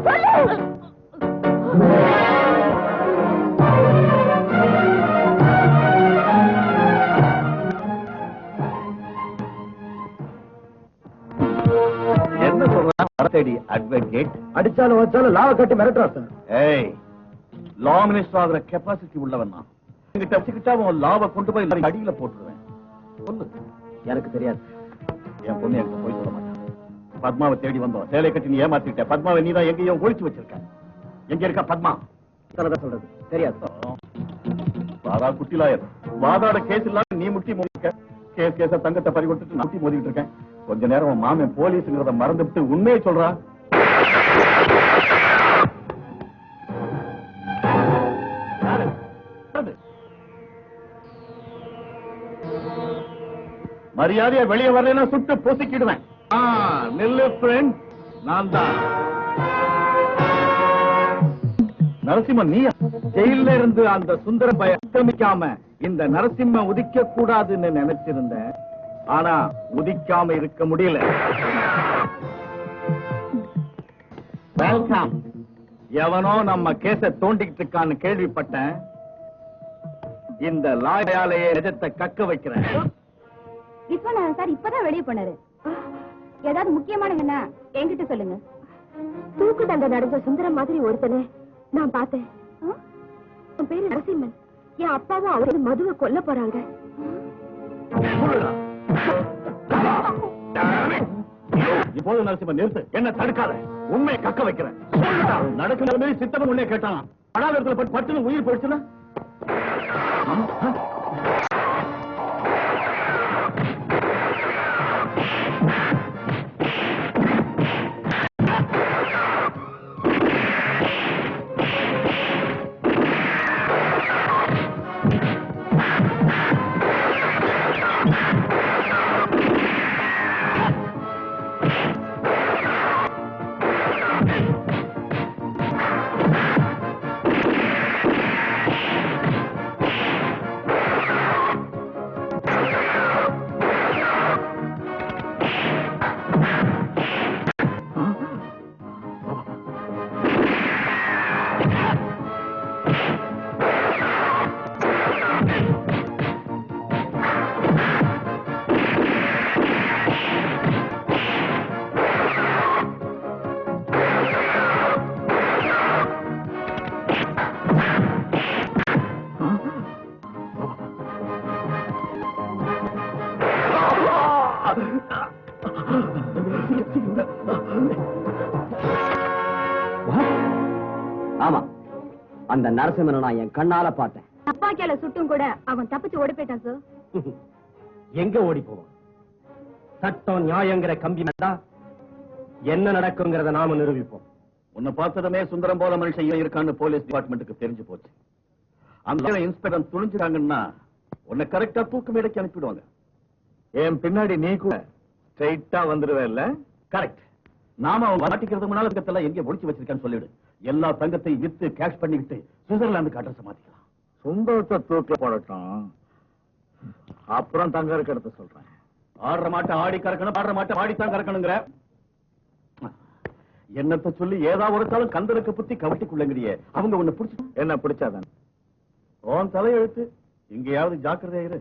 சொல்லு. என்ன சொல்றான் அரசடி அட்வொகேட்? அடிச்சாலும் வச்சாலும் லாவ கட்டி மிரட்டுறா சார். ஏய், லா மினிஸ்டர் ஆகிற கெப்பாசிட்டி உள்ளவன் நான். என்கிட்ட வச்சுக்கிட்டா உன் லாவை கொண்டு போய் அடியில போட்டுருவேன். சொல்லு. எனக்கு தெரியாது. என் பொண்ணு எனக்கு போய் சொல்ல மாட்டான். பத்மாவை தேடி வந்தோம், சேலை கட்டி நீ ஏமாத்திட்ட. பத்மாவை நீ தான் எங்கேயும் ஒழிச்சு வச்சிருக்க. எங்க இருக்கா பத்மா? சொல்றது தெரியாது. வாதா குட்டிலாயர், வாதாட கேஸ் இல்லாம நீ முட்டி மோதிக்க. கேஸ தங்கத்தை பறி கொடுத்துட்டு நான் முட்டி மோதிக்கிட்டு இருக்கேன். கொஞ்ச நேரம் மாமன் போலீஸ்ங்கிறத மறந்துவிட்டு உண்மையை சொல்றா. மரியாதையை வெளியே வரலன்னா சுட்டு பொசுக்கிடுவேன். நெல்லு ஃப்ரெண்ட், நான் தான் நரசிம்மன். நீ ஜெயில இருந்து அந்த சுந்தர பய அக்கிரமிக்காம இந்த நரசிம்ம உதிக்க கூடாதுன்னு நினைச்சிருந்த, ஆனா உதிக்காம இருக்க முடியல. வெல்கம். எவனோ நம்ம கேஸ தோண்டிக்கிட்டு இருக்கான்னு கேள்விப்பட்டேன். இந்த லாயாலேயே நிஜத்தை கக்க வைக்கிறேன். விஸ்வநாதன் சார் இப்பதான் வெளியே போனாரு. ஏதாவது முக்கியமானங்கன்னா என்கிட்ட சொல்லுங்க. தூக்கு தண்டை நடந்த சுந்தரம் மாதிரி ஒருத்தனை நான் பார்த்தேன். உன் பேரு நரசிம்மன். என் அப்பாவும் அவரு மதுவை கொல்ல போறாங்க. இப்போது நரசிம்மன் நிறுத்து, என்ன தடுக்காத. உண்மையை கக்க வைக்கிறேன். நடக்கிற மாதிரி சித்தவன் உன்னே கேட்டான். படாதத்துல பட்டுன்னு உயிர் போயிடுச்சுன்னா ஆமா, அந்த நரசிம்மனை நான் என் கண்ணால பார்த்தேன். தப்பாக்கியால சுட்டும் கூட அவன் தப்பிச்சு ஓடி போயிட்டான் சார். எங்க ஓடி போவான்? சட்டம் நியாயங்கிற கம்பி மேல என்ன நடக்குங்கிறத நாம நிரூபிப்போம். உன்னை பார்த்ததுமே சுந்தரம் போல மனுஷன் இருக்கான்னு போலீஸ் டிபார்ட்மெண்ட்டுக்கு தெரிஞ்சு போச்சு. அந்த இன்ஸ்பெக்டர் துணிஞ்சிட்டாங்கன்னா உன்னை கரெக்டா தூக்கு மேடைக்கு அனுப்பிடுவாங்க. என் பின்னாடி நீ கூட ஸ்ட்ரைட்டா வந்துடுவே இல்ல? கரெக்ட். நாம அவன் மாட்டிக்கிறது முன்னால தங்கத்தெல்லாம் எங்க ஒளிச்சு வச்சிருக்கான்னு சொல்லிடு. எல்லா தங்கத்தையும் வித்து கேஷ் பண்ணிக்கிட்டு சுவிட்சர்லாந்துக்கு அட்ரஸ் மாத்திக்கலாம். சுந்தரத்தை தூக்கில போடட்டும், அப்புறம் தங்க இருக்க இடத்த சொல்றேன். ஆடுற மாட்டை ஆடி கறக்கணும், ஆடுற மாட்டை ஆடித்தான் கறக்கணுங்கிற என்னத்தை சொல்லி ஏதாவது ஒரு காலம் கந்தனுக்கு புத்தி கவட்டிக்குள்ளங்கிறியே. அவங்க உன்னை பிடிச்சு என்ன பிடிச்சாதான் உன் தலையெழுத்து. இங்கேயாவது ஜாக்கிரதையா இரு.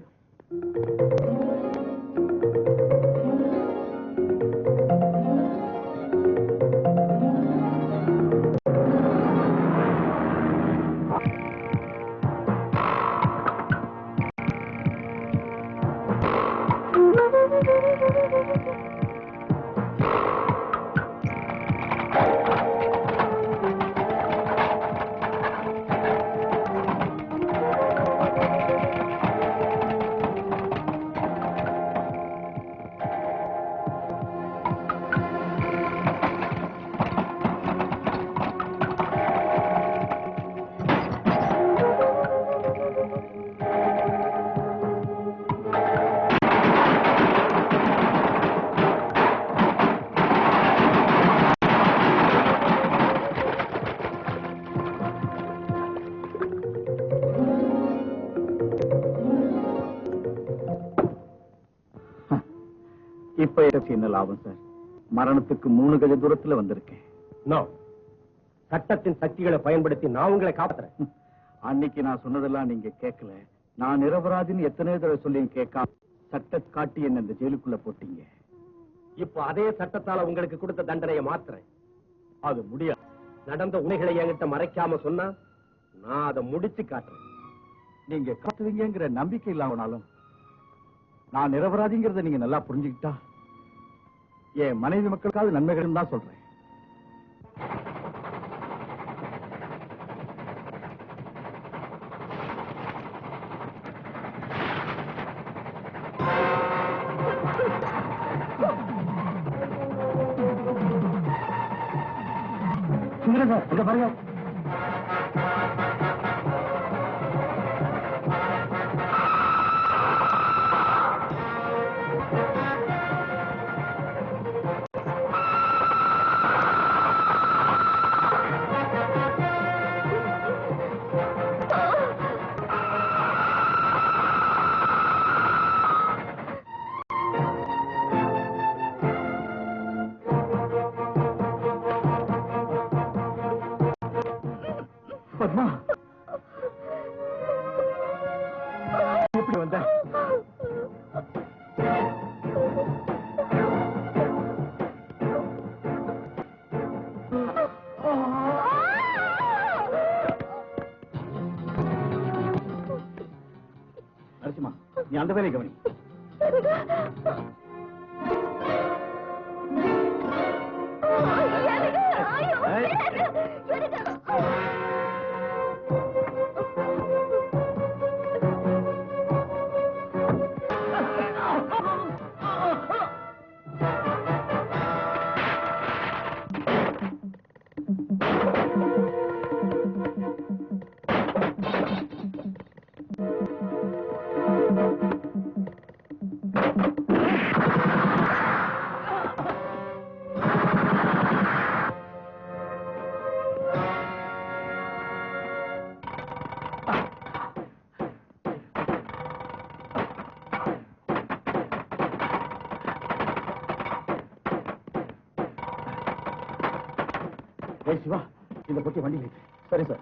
இப்ப என்ன லாபம் சார்? மரணத்துக்கு 3 கஜ தூரத்துல வந்திருக்கேன். சட்டத்தின் சக்திகளை பயன்படுத்தி நான் உங்களை காப்பாத்துறேன். அன்னைக்கு நான் சொன்னதெல்லாம் நீங்க கேட்கல. நான் நிரபராதின்னு எத்தனை தடவை சொல்லி கேட்காம சட்ட காட்டி என்ன இந்த ஜெயிலுக்குள்ள போட்டீங்க. இப்ப அதே சட்டத்தால உங்களுக்கு கொடுத்த தண்டனையை மாத்துறேன். அது முடியாது. நடந்த உண்மைகளை என்கிட்ட மறைக்காம சொன்னா நான் அதை முடிச்சு காட்டுறேன். நீங்க காட்டுவீங்கிற நம்பிக்கை இல்லாமனாலும் நான் நிரபராதிங்கிறத நீங்க நல்லா புரிஞ்சுக்கிட்டா என் மனைவி மக்களுக்காவது நன்மைகள் தான் சொல்றேன். பாருங்க, நரசிம்மா, நீ அந்த வேலையை கவனி. சிவா, இந்த பொட்டி வண்டியில் இருக்கு. சரி சார்.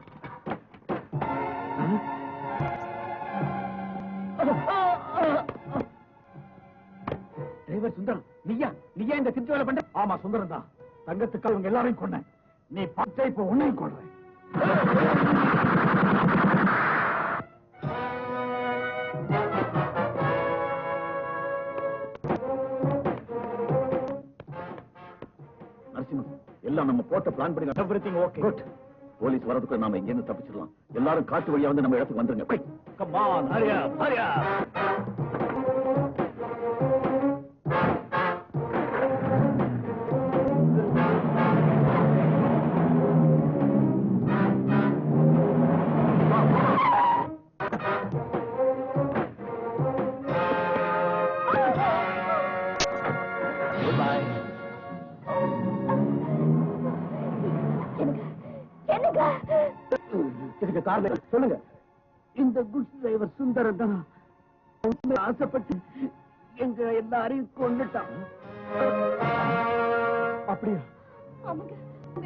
டிரைவர் சுந்தரம், நீயா இந்த திருட்டு வேலை பண்ண? ஆமா, சுந்தரம் தான். தங்கத்துக்கு அவங்க எல்லாரையும் கொண்டேன். நீ பச்சை இப்ப உன்னையும் கொள்றேன். நரசிம்மன், எல்லாம் நம்ம போட்ட பிளான் படி எவ்ரிதிங் ஓகே. குட். போலீஸ் வரதுக்கு நாம இங்க இருந்து தப்பிச்சிடலாம். எல்லாரும் காட்டு வழியா வந்து நம்ம இடத்துக்கு வந்துருங்க. கம் ஆன், ஹரி அப், ஹரி அப். இதுக்கு காரணம் சொல்லுங்க. இந்த குட்ஸ் டிரைவர் சுந்தரம் தான் ஆசைப்பட்டு எங்க எல்லாரையும் கொண்டுட்டான். அப்படியா? ஆமாங்க,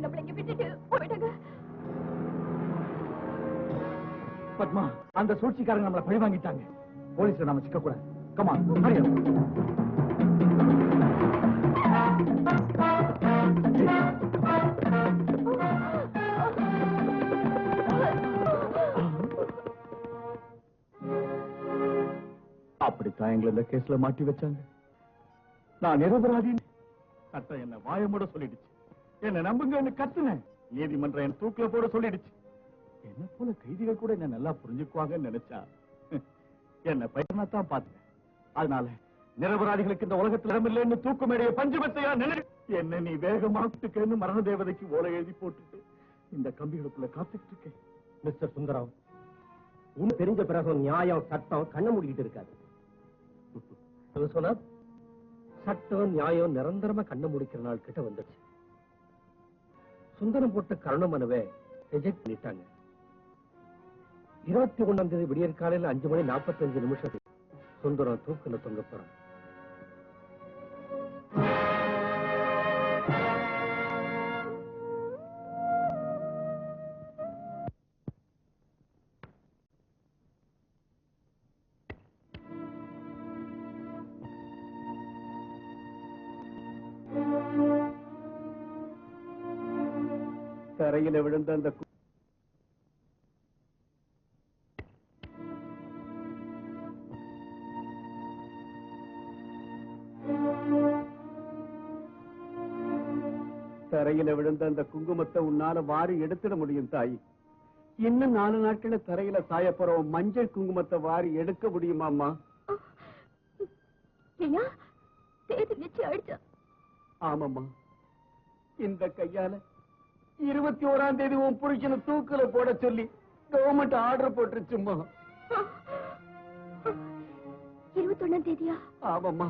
நம்மள இங்க விட்டுட்டு போயிட்டாங்க. பத்மா, அந்த சூழ்ச்சிக்காரங்க நம்மளை பழி வாங்கிட்டாங்க. போலீஸ்ல நாம சிக்க கூடாது. கமான், ஹரி அப். அப்படித்தான் எங்களை இந்த கேஸ்ல மாட்டி வச்சாங்க. நான் நிரபராதி. சட்டம் என்ன வாயமோட சொல்லிடுச்சு. என்ன நம்புங்க கத்துனேன். நீதிமன்றம் என் தூக்கில போட சொல்லிடுச்சு. என்ன போல கைதிகள் கூட என்ன நல்லா புரிஞ்சுக்குவாங்கன்னு நினைச்சா என்ன பையனா தான் பார்த்தேன். அதனால நிரபராதிகளுக்கு இந்த உலகத்தில் இடமில்லைன்னு தூக்கு மேடைய பஞ்சமத்தையா நினை. என்ன நீ வேகமாட்டுக்கன்னு மரண தேவதைக்கு ஓலை எழுதி போட்டுட்டு இந்த கம்பிகளுக்குள்ள காத்துட்டு இருக்கேன். மிஸ்டர் சுந்தரம், உன் தெரிஞ்ச பிறகு நியாயம் சட்டம் கண்ண மூடிக்கிட்டு இருக்காது. சொன்னா சட்டம் நியாயம் நிரந்தரமா கண்ண முடிக்கிற நாள் கிட்ட வந்துடுச்சு. சுந்தரம் போட்ட கருண மனுவை ரிஜெக்ட் பண்ணிட்டாங்க. 21ஆம் தேதி விடியற் காலையில் 5:45 சுந்தரம் தூக்குல தொங்க போறான். தரையில விழுந்த அந்த தரையில விழுந்த அந்த குங்குமத்தை உன்னால வாரி எடுத்துட முடியும் தாயி. இன்னும் 4 நாட்கள தரையில சாயப்போறோம் மஞ்சள் குங்குமத்தை வாரி எடுக்க முடியுமாமா? ஆமாம்மா, இந்த கையால 21ஆம் தேதி உன் புருஷனை தூக்குல போட சொல்லி கவர்மெண்ட் ஆர்டர் போட்டுருச்சுமா. 21ஆம் தேதியா? ஆமாம்மா,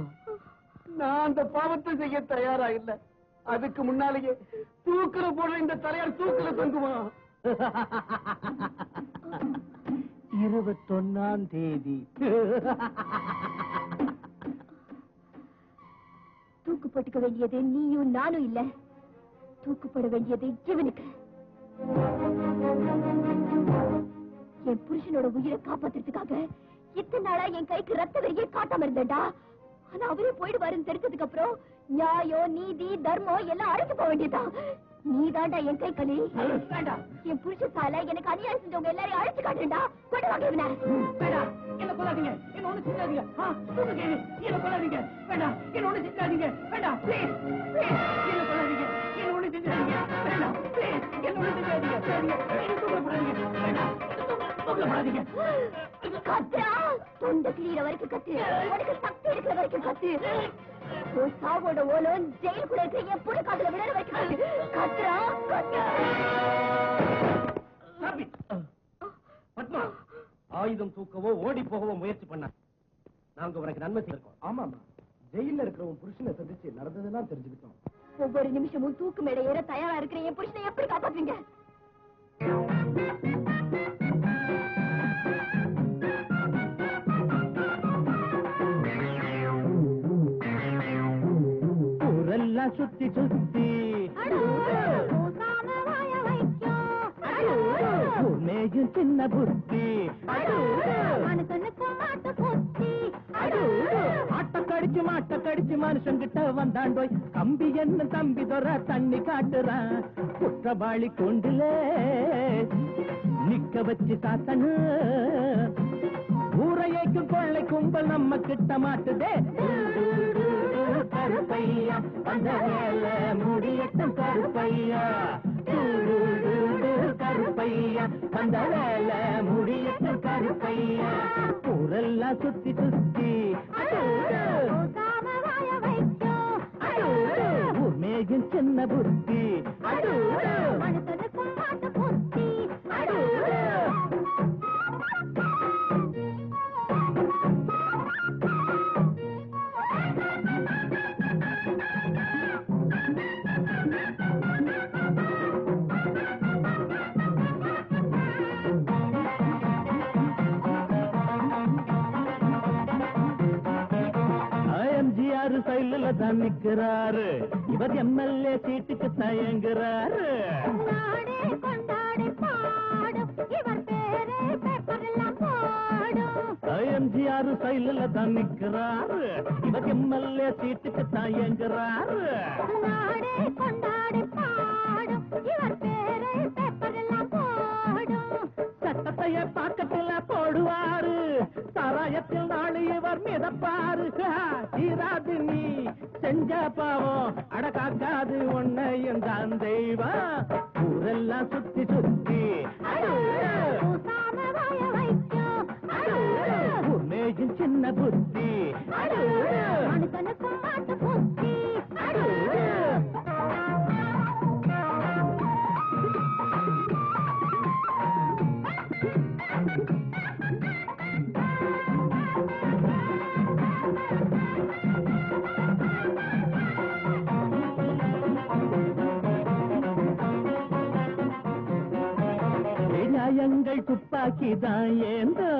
நான் அந்த பாவத்தை செய்ய தயாரா இல்ல. அதுக்கு முன்னாலேயே தூக்குல போட இந்த தலையார் தூக்குல தொங்குமா. 21ஆம் தேதி தூக்கு போட்டுக்க வேண்டியது நீயும் நானும் இல்ல, தூக்குப்பட வேண்டியது இவனுக்கு. என் புருஷனோட உயிரை காப்பாத்துறதுக்காக இத்தனை நாளா என் கைக்கு ரத்த வெறியை காட்டாம இருந்தேன்டா. ஆனா அவரே போயிடுவாருன்னு தெரிஞ்சதுக்கு அப்புறம் நியாயம் நீதி தர்மம் எல்லாம் அழைச்சு போக வேண்டியதுதான். நீதாண்டா என் கை களி. வேண்டாம், என் புருஷத்தால எனக்கு அநியாயம் செஞ்சவங்க எல்லாரையும் அழைச்சு காட்டுண்டா. கொண்டு வாங்க இவனை. வேண்டாம், என்ன கொல்லாதீங்க, என்ன ஒண்ணு செஞ்சாதீங்க. என்ன கொல்லாதீங்க, வேண்டாம், என்ன ஒண்ணு செஞ்சாதீங்க, வேண்டாம், ப்ளீஸ் ப்ளீஸ், என்ன கொல்லாதீங்க, என்ன ஒண்ணு செஞ்சாதீங்க, வேண்டாம், ப்ளீஸ், என்ன ஒண்ணு செஞ்சாதீங்க, சரிங்க, என்ன தூக்கப்படாதீங்க, வேண்டாம், தூக்கப்படாதீங்க. கத்துறா, தொண்டை கிளீர வரைக்கும் கத்து, உனக்கு சக்தி இருக்கிற வரைக்கும் கத்து. உன் சாவோட ஓலம் ஜெயிலுக்குள்ள இருக்கிற என் பொண்ணு காதுல விழற வரைக்கும் கத்து. கத்துறா, கத்து. பத்மா, ஆயுதம் தூக்கவோ ஓடி போகவோ முயற்சி பண்ண நாங்க உனக்கு நன்மை செய்யிருக்கோம். ஆமாமா, ஜெயில இருக்கிறவன் புருஷனை சந்திச்சு நடந்ததெல்லாம் தெரிஞ்சுக்கிட்டோம். ஒவ்வொரு நிமிஷமும் தூக்கு மேடை ஏற தயாரா இருக்கிற என் புருஷனை எப்படி காப்பாத்துவீங்க? ஊரெல்லாம் சுத்தி சுத்தி மேயும் சின்ன புத்தி மாட்ட கடிச்சு மனுஷங்கிட்ட வந்தாண்டோய் கம்பி என்ன தம்பி தொற தண்ணி காட்டுறான். குற்றவாளி கொண்டுல நிக்க வச்சு சாத்தனு ஊரையைக்கும் கொள்ளை கும்பல் நம்ம கிட்ட மாட்டுதே. கருப்பையா அந்த வேல முடியட்டும் கருப்பையா, கருப்பையா அந்த வேல முடியட்டும் கருப்பையா. ஊரெல்லாம் சுத்தி சுத்தி மேயும் சின்ன புத்தி மனுஷனுக்கும் மாட்ட புத்தி. சைடுல தான் நிக்கிறாரு, இவர் எம்எல்ஏ சீட்டுக்கு தயங்குறாரு. எம்ஜிஆர் சைடுல தான் நிக்கிறாரு, இவர் எம்எல்ஏ சீட்டுக்கு தயங்குறாரு. சட்டத்தைய பாக்கத்துல போடுவாரு, சாராயத்தில் நாளை இவர் மிதப்பாரு. தீராது நீ செஞ்ச பாவம் அடக்காக்காது உன்னையும் தான் தெய்வம். ஊரெல்லாம் சுத்தி சுத்தி மேயும் சின்ன புத்தி மனுஷனுக்கும் மாட்ட புத்தி. நியாயங்கள் துப்பாக்கிதான் ஏந்தோ,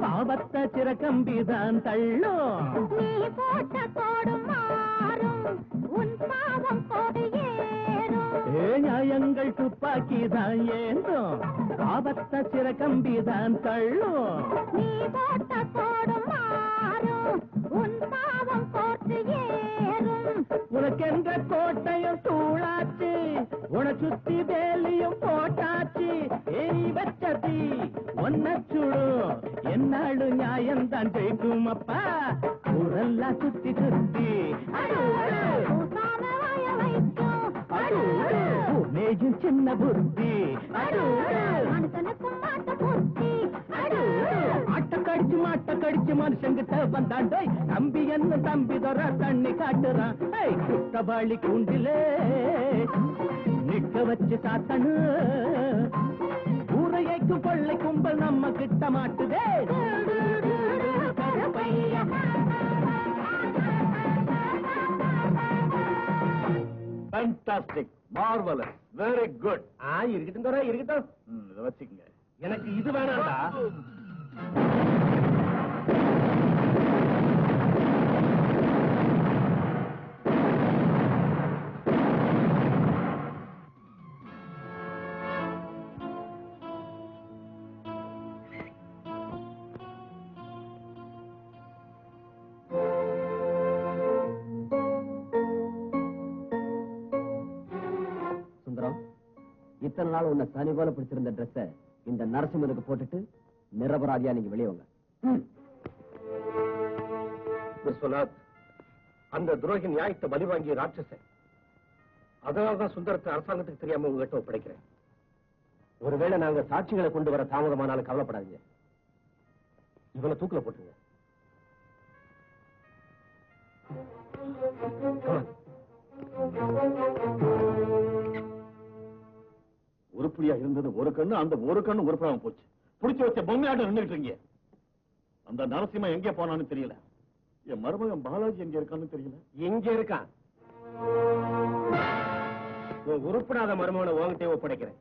பாவத்தை சிறக்கம்பிதான் தள்ளும். நீ போட்ட கோடு மாறும், உன் பாவம் கோடு ஏறும். நியாயங்கள் துப்பாக்கிதான் ஏந்தோ, பாவத்தை சிறக்கம்பிதான் தள்ளும். நீ போட்ட கோடு மாறும், உன் பாவம் கோட்டு ஏறும். உனக்கென்ற கோட்டையும் தூளாச்சு, உன சுத்தி வேலியும் போட்டாச்சு. ஏய் வச்சதி ஒன்ன சுடும், என்னாடு நியாயம்தான் ஜெயிக்கும் அப்பா. ஊரெல்லாம் சுத்தி சுத்தி மேயும் சின்ன புத்தி மனுஷனுக்கும் மாட்ட புத்தி. மாட்ட கடிச்சு மனுஷங்கிட்ட வந்தாண்டோய் தம்பி என்ன தம்பி தொற தண்ணி காட்டுறான். குற்றவாளி கூண்டிலே நிக்க வச்சு சாத்தனு ஊரையைக்கும் கொள்ளை கும்பல் நம்ம கிட்ட மாட்டுதே. Karuppaiya fantastic, marvellous, very good. இருக்கட்டும் தோற, இருக்கட்டும். இதை வச்சுக்கங்க. எனக்கு இது வேணாம்டா. இத்தனை நாள் உன்னை தனி போல பிடிச்சிருந்த ட்ரெஸ்ஸ இந்த நரசிம்மனுக்கு போட்டுட்டு நிரபராதியா நீங்க வெளியே வாங்க. விஸ்வநாத், அந்த துரோகி நியாயத்தை பலி வாங்கிய ராட்சசன். அதனால்தான் சுந்தரத்தை அரசாங்கத்துக்கு தெரியாம உங்ககிட்ட ஒப்படைக்கிறேன். ஒருவேளை நாங்க சாட்சிகளை கொண்டு வர தாமதமானாலும் கவலைப்படாதீங்க. இவனை தூக்கில போட்டுருங்க. உருப்படியா இருந்தது ஒரு கண்ணு, அந்த ஒரு கண்ணு உருப்படாம போச்சு. புடிச்சு வச்ச பொம்மையாட்டம் நின்றுட்டு இருக்கீங்க. அந்த நரசிம்ம எங்க போனான்னு தெரியல. என் மருமகன் பாலாஜி எங்க இருக்கான்னு தெரியல. எங்க இருக்கான்? உருப்படாத மருமகனை உங்ககிட்ட ஒப்படைக்கிறேன்.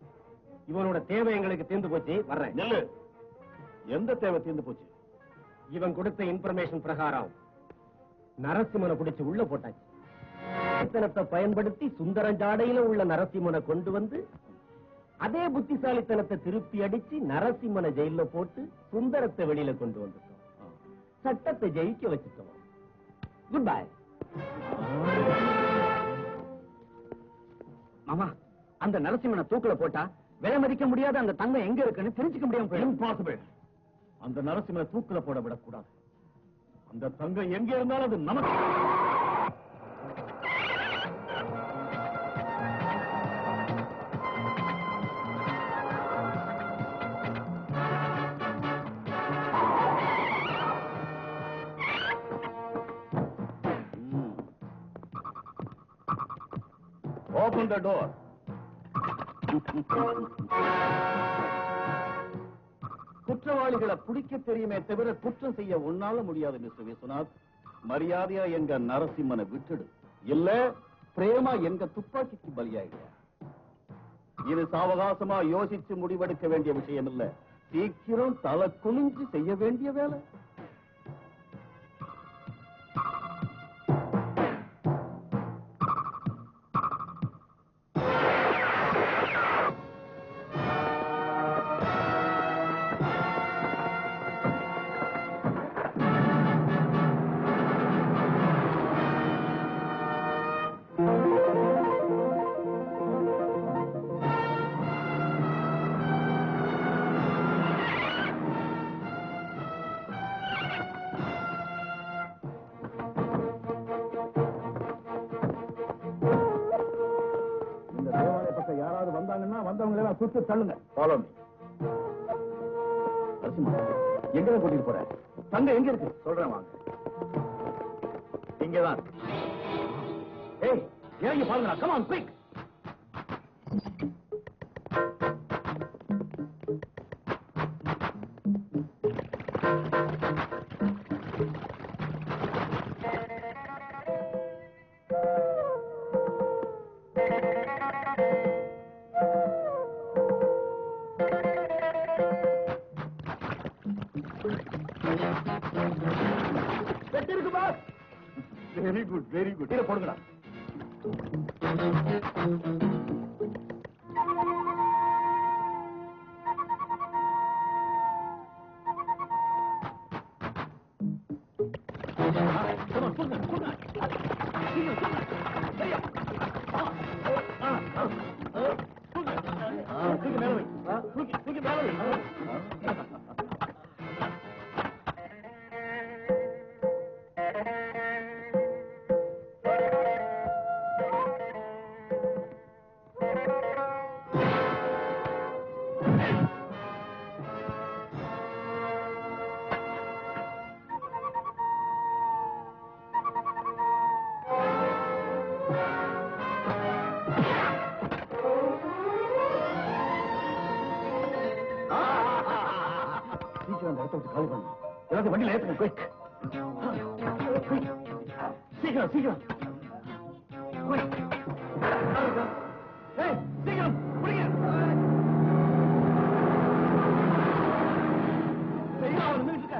இவனோட தேவை எங்களுக்கு தீர்ந்து போச்சு. வர்றேன். நெல்லு. எந்த தேவை தீர்ந்து போச்சு? இவன் கொடுத்த இன்ஃபர்மேஷன் பிரகாரம் நரசிம்மனை பிடிச்சு உள்ள போட்டாச்சு. புத்திசாலித்தனத்தை பயன்படுத்தி சுந்தரஞ்சாடையில உள்ள நரசிம்மனை கொண்டு வந்து அதே புத்திசாலித்தனத்தை திருப்பி அடிச்சு நரசிம்மனை ஜெயில போட்டு சுந்தரத்தை வெளியில கொண்டு வந்துட்டோம். சட்டத்தை ஜெயிக்க வச்சுட்டோம். Good bye. மாமா, அந்த நரசிம்மனை தூக்குல போட்டா விலை மதிக்க முடியாத அந்த தங்கம் எங்க இருக்குன்னு தெரிஞ்சுக்க முடியாம இம்பாசிபிள். அந்த நரசிம்மனை தூக்குல போட விடக்கூடாது. அந்த தங்கம் எங்க இருந்தாலும் அது நமக்கு. Open the door. குற்றவாளிகளை பிடிக்க தெரியுமே தவிர குற்றம் செய்ய ஒன்னால முடியாது மிஸ்டர் விஸ்வநாத். மரியாதையா எங்க நரசிம்மனை விட்டுடு, இல்ல பிரேமா எங்க துப்பாக்கிக்கு பலியாயிடுவா. இது சாவகாசமா யோசிச்சு முடிவெடுக்க வேண்டிய விஷயம் இல்ல. சீக்கிரம் தலை குனிஞ்சு செய்ய வேண்டிய வேலை. யாராவது வந்தாங்கன்னா வந்தவங்களை எல்லாம் சுட்டு தள்ளுங்க. Follow me. நரசிம்மா, எங்க கூட்டிட்டு போற? தங்க எங்க இருக்கு? சொல்றேன் வாங்க. இங்கதான். ஏய், இறங்கி பாருங்க. Come on quick. Very good, very good. இதை போடுங்கடா. வண்டியில் ஏற்றுங்க. குயிக், சீக்கிரம் சீக்கிரம். குயிக், சீக்கிரம் பிடிங்க. நின்றுட்டு இருக்க.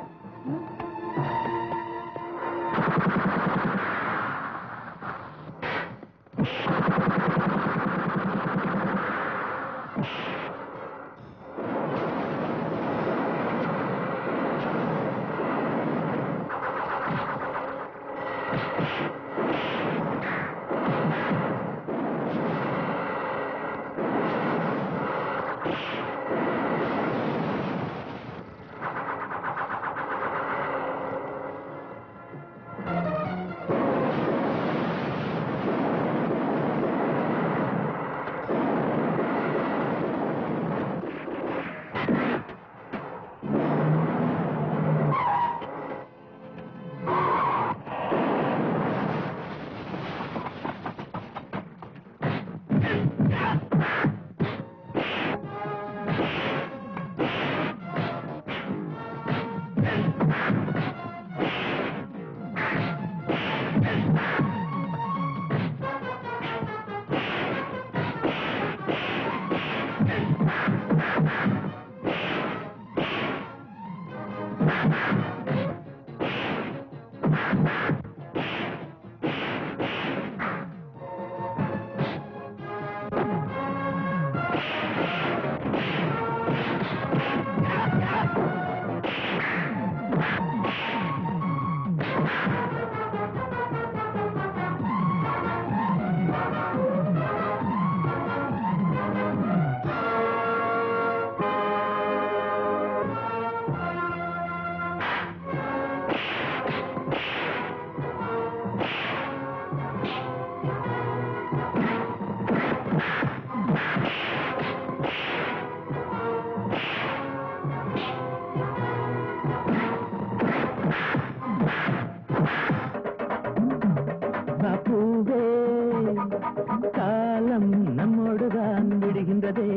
பூவே காலம் நம்மோடுதான் விடுகின்றதே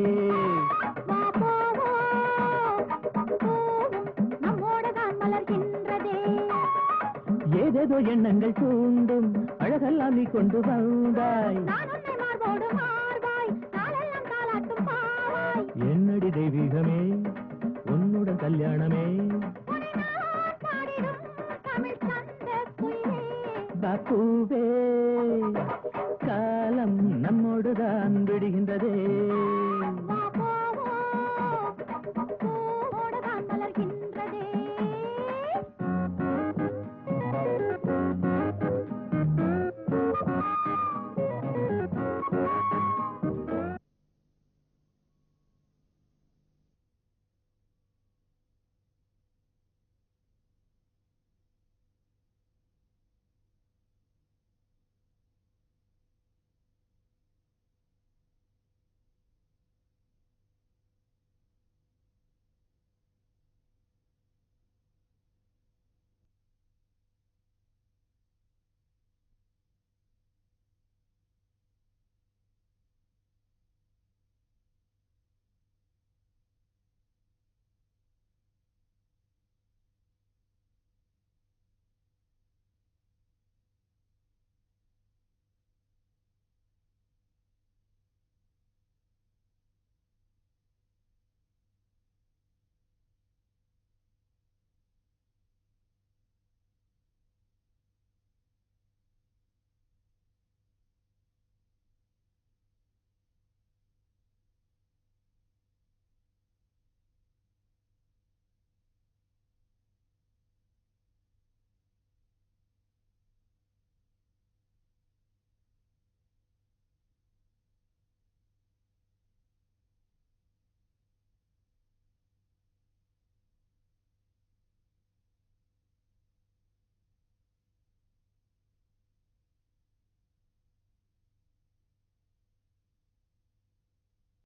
நம்மோடுதான் மலர்கின்றதே ஏதேதோ எண்ணங்கள் தூண்டும் அழகெல்லாம் நீ கொண்டு வந்தாய் நான் உன்னை மார்போடு மார்பாய் நாளெல்லாம் தாலாட்டும் பாவாய் என்னடி தெய்வீகமே உன்னுடன் கல்யாணமே பாடிடும் தமிழ் தந்த குயிலே பூவே காலம் நம்மோடுதான் விடுகின்றதே